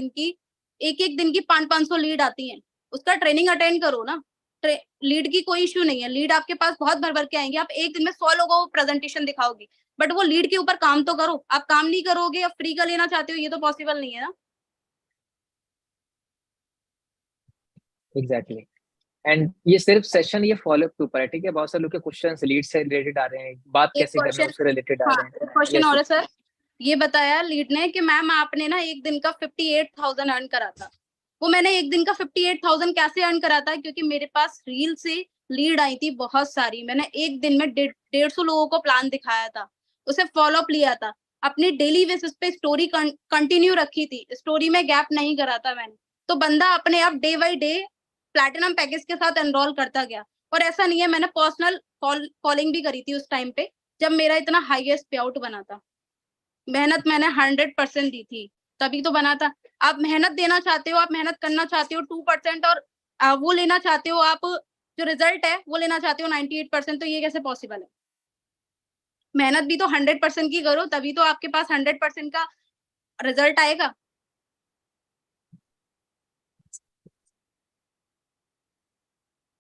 दिन की 500-500 लीड आती हैं। उसका ट्रेनिंग अटेंड करो ना। लीड की कोई इश्यू नहीं है, लीड आपके पास बहुत भर भर के आएंगे। आप एक दिन में 100 लोगों को प्रेजेंटेशन दिखाओगे, बट वो लीड के ऊपर काम तो करो। आप काम नहीं करोगे या फ्री का लेना चाहते हो, ये तो पॉसिबल नहीं है ना। एग्जैक्टली। एंड ये सिर्फ सेशन, ये फॉलोअप के ऊपर है, ठीक है। बहुत सारे लोग के क्वेश्चन लीड से रिलेटेड आ रहे हैं, बात एक कैसे करना है क्वेश्चन, उससे रिलेटेड आ हाँ रहे हैं। एक क्वेश्चन यस और है यस। सर। ये बताया लीड ने कि मैम आपने ना एक दिन का 58,000 अर्न करा था। वो मैंने एक दिन का 58,000 कैसे अर्न करा था, क्योंकि मेरे पास रील से लीड आई थी बहुत सारी। मैंने एक दिन में 150 लोगों को प्लान दिखाया था, उसे फॉलो अप लिया था, अपनी डेली बेसिस पे स्टोरी कंटिन्यू रखी थी, स्टोरी में गैप नहीं करा था मैंने। तो बंदा अपने आप day by day platinum package के साथ एनरोल करता गया। और ऐसा नहीं है, मैंने पर्सनल कॉलिंग भी करी थी उस टाइम पे जब मेरा इतना हाईएस्ट पे आउट बना था। मेहनत मैंने 100% दी थी, तभी तो बना था। आप मेहनत देना चाहते हो, आप मेहनत करना चाहते हो 2% और वो लेना चाहते हो, आप जो रिजल्ट है वो लेना चाहते हो 98%, तो ये कैसे पॉसिबल है? मेहनत भी तो 100% की करो, तभी तो आपके पास 100% का रिजल्ट आएगा।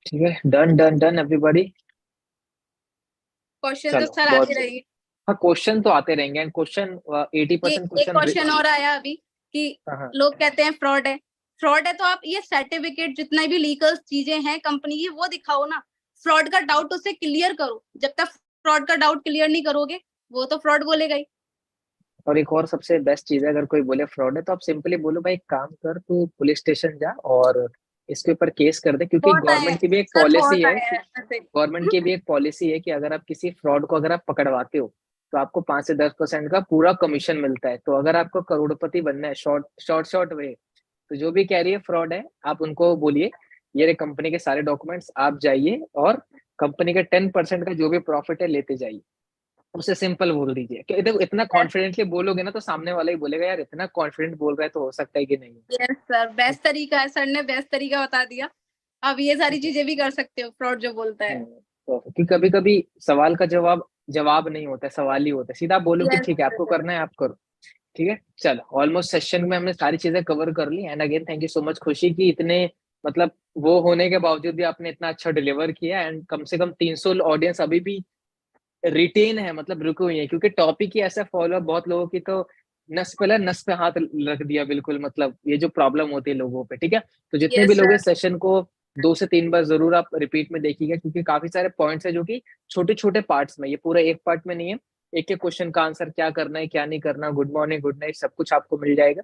ठीक है, done done done everybody. Question तो चलो सर बहुत आते सही। रहेंगे। हाँ, क्वेश्चन तो आते रहेंगे एंड क्वेश्चन ये 80% एक क्वेश्चन। क्वेश्चन और आया अभी कि हाँ हाँ। लोग कहते हैं फ्रॉड है। फ्रॉड है तो आप ये सर्टिफिकेट जितने भी लीगल चीजें हैं कंपनी की वो दिखाओ ना। फ्रॉड का डाउट उससे क्लियर करो। जब तक फ्रॉड का डाउट क्लियर नहीं करोगे वो तो फ्रॉड बोलेगा ही। और एक और सबसे बेस्ट चीज है, अगर कोई बोले फ्रॉड है तो आप सिंपली बोलो भाई एक काम कर, तू पुलिस स्टेशन जा और इसके ऊपर केस कर दे, क्योंकि बहुत आए हैं गवर्नमेंट की भी एक सर, पॉलिसी बहुत है आए कि हैं ऐसे। गवर्नमेंट की भी एक पॉलिसी है कि अगर आप किसी फ्रॉड को अगर आप पकड़वाते हो तो आपको 5 से 10% का पूरा कमीशन मिलता है। तो अगर आपको करोड़पति बनना है शॉर्ट शॉर्ट शॉर्ट वे, तो जो भी कह रही है फ्रॉड है, आप उनको बोलिए ये रहे कंपनी के सारे डॉक्यूमेंट्स, आप जाइए और कंपनी के 10% का जो भी प्रॉफिट है लेते जाइए। उसे सिंपल बोल दीजिए कि देखो, इतना कॉन्फिडेंटली बोलोगे ना तो सामने वाला ही बोलेगा यार इतना कॉन्फिडेंट बोल रहा है तो हो सकता है कि नहीं। यस सर, बेस्ट तरीका है, सर ने बेस्ट तरीका बता दिया। आप ये सारी चीजें भी कर सकते हो, फ्रॉड जो बोलता है। तो कि कभी कभी सवाल का जवाब जवाब नहीं होता है, सवाल ही होता है। सीधा बोलो कि यस ठीक है आपको सर। करना है आप करो। ठीक है, चलो ऑलमोस्ट सेशन में हमने सारी चीजें कवर कर ली। And again thank you so much खुशी की, इतने मतलब वो होने के बावजूद भी आपने इतना अच्छा डिलीवर किया। एंड कम से कम 300 ऑडियंस अभी भी रिटेन है, मतलब रुके हुई है, क्योंकि टॉपिक ही ऐसा फॉलो, बहुत लोगों की तो नस पे नस पे हाथ रख दिया बिल्कुल, मतलब ये जो प्रॉब्लम होती है लोगों पे। ठीक है, तो जितने भी यस लोग सर। इस सेशन को 2 से 3 बार जरूर आप रिपीट में देखिएगा, क्योंकि काफी सारे पॉइंट्स है जो कि छोटे छोटे पार्ट्स में, ये पूरा एक पार्ट में नहीं है। एक एक क्वेश्चन का आंसर क्या करना है क्या नहीं करना, गुड मॉर्निंग गुड नाइट सब कुछ आपको मिल जाएगा।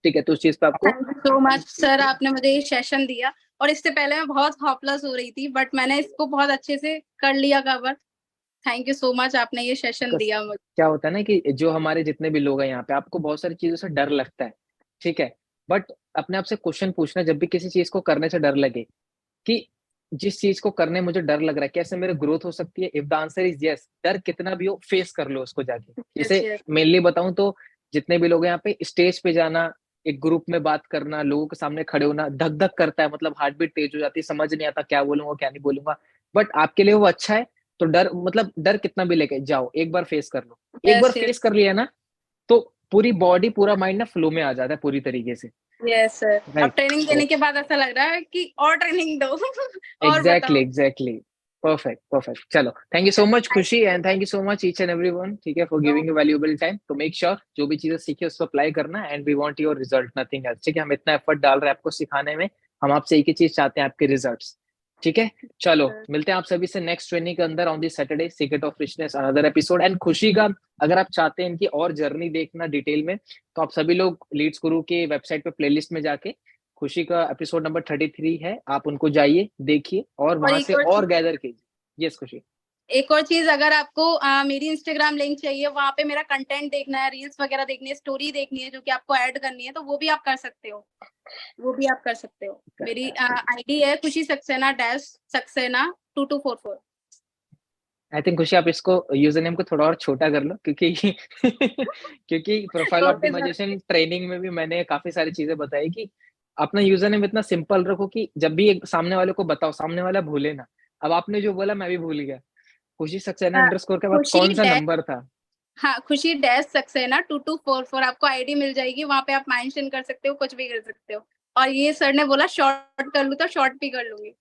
ठीक है, तो उस चीज पे आपको thank you so much sir, आपने मुझे ये सेशन दिया। और इससे पहले मैं बहुत हॉपलेस हो रही थी, बट मैंने इसको बहुत अच्छे से कर लिया cover. Thank you so much, आपने ये सेशन दिया मुझे। क्या होता है ना कि जो हमारे जितने भी लोग हैं यहाँ पे, आपको बहुत सारी चीजों से डर लगता है। ठीक है, बट अपने आप से क्वेश्चन पूछना जब भी किसी चीज को करने से डर लगे कि जिस चीज को करने में मुझे डर लग रहा है कैसे मेरे ग्रोथ हो सकती है, if the answer is yes, डर कितना भी हो फेस कर लो उसको जाके। यस जैसे यस। मेनली बताऊं तो जितने भी लोग हैं यहाँ पे, स्टेज पे जाना, एक ग्रुप में बात करना, लोगों के सामने खड़े होना धक धक करता है, मतलब हार्ट बीट तेज हो जाती है, समझ नहीं आता क्या बोलूंगा क्या नहीं बोलूंगा। बट आपके लिए वो अच्छा है। तो डर मतलब डर कितना भी लेके जाओ, एक बार फेस कर लो। एक बार यस यस। फेस कर लिया ना तो पूरी बॉडी पूरा माइंड ना फ्लो में आ जाता है पूरी तरीके से। Yes sir. अब राइट। ट्रेनिंग देने तो के बाद ऐसा लग रहा है कि और ट्रेनिंग दो। और एग्जैक्टली बताओ। एग्जैक्टली। परफेक्ट परफेक्ट, चलो thank you so much Khushi, and thank you so much each and everyone, ठीक है, for giving you valuable time. तो मेक श्योर जो भी चीजें सीखी उसको अप्लाई करना, and we want your result nothing else. ठीक है, हम इतना एफर्ट डाल रहे हैं आपको सिखाने में, हम आपसे एक ही चीज चाहते हैं, आपके रिजल्ट्स। ठीक है, चलो मिलते हैं आप सभी से नेक्स्ट ट्रेनिंग के अंदर on this Saturday, secret of richness another episode. And खुशी का अगर आप चाहते हैं इनकी और जर्नी देखना डिटेल में, तो आप सभी लोग लीड्स गुरु के वेबसाइट पे प्लेलिस्ट में जाके खुशी का एपिसोड नंबर 33 है, आप उनको जाइए देखिए और और वहां से और गैदर कीजिए। यस खुशी। एक और चीज, अगर आपको मेरी इंस्टाग्राम लिंक चाहिए, वहां पे मेरा कंटेंट देखना है, रील्स वगैरह देखनी है, स्टोरी देखनी है जो कि आपको ऐड करनी है, तो वो भी आप कर सकते हो। वो भी आप कर सकते हो। मेरी आईडी है खुशी Saxena dash Saxena 2244। I think खुशी आप इसको यूजर नेम को थोड़ा और छोटा कर लो, क्योंकि क्योंकि profile okay sir. Optimization training में भी मैंने काफी सारी चीजें बताई कि अपना यूजर नेम इतना सिंपल रखो कि जब भी एक सामने वाले को बताओ सामने वाला भूले ना। अब आपने जो बोला मैं भी भूल गया, खुशी सक्सेना अंडरस्कोर के बाद खुशी कौन सा डैश, नंबर था? हाँ खुशी डैश सक्सेना 2244, आपको आईडी मिल जाएगी। वहां पे आप मेंशन कर सकते हो, कुछ भी कर सकते हो। और ये सर ने बोला शॉर्ट कर लूँ, तो शॉर्ट भी कर लूंगी।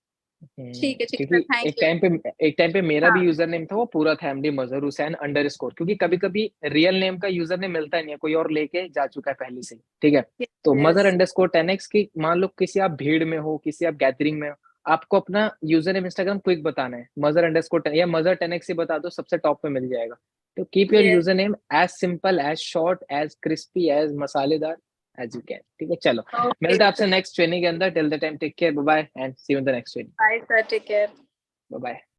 ठीक है क्योंकि सर, थैंक यू। एक टाइम पे मेरा भी हाँ यूजर नेम था, वो पूरा था एमडी मजहर हुसैन अंडरस्कोर, क्योंकि कभी कभी रियल नेम का यूजर नेम मिलता नहीं है, कोई और लेके जा चुका है पहले से ही। ठीक है, तो मजहर यस अंडरस्कोर 10x की मान लो किसी आप भीड़ में हो, किसी आप गैदरिंग में हो, आपको अपना यूजर नेम इंस्टाग्राम क्विक बताना है, मजर अंडरस्कोर या मजर 10x ही बता दो, सबसे टॉप पे मिल जाएगा। तो keep your Yes. User name as simple, as short, as crispy, as मसालेदार एज यू कैन। ठीक है, चलो Okay. मिलते हैं आपसे नेक्स्ट ट्रेनिंग के अंदर। Till the time take care, bye bye and see you in the next training. Bye, sir. Take care. Bye bye.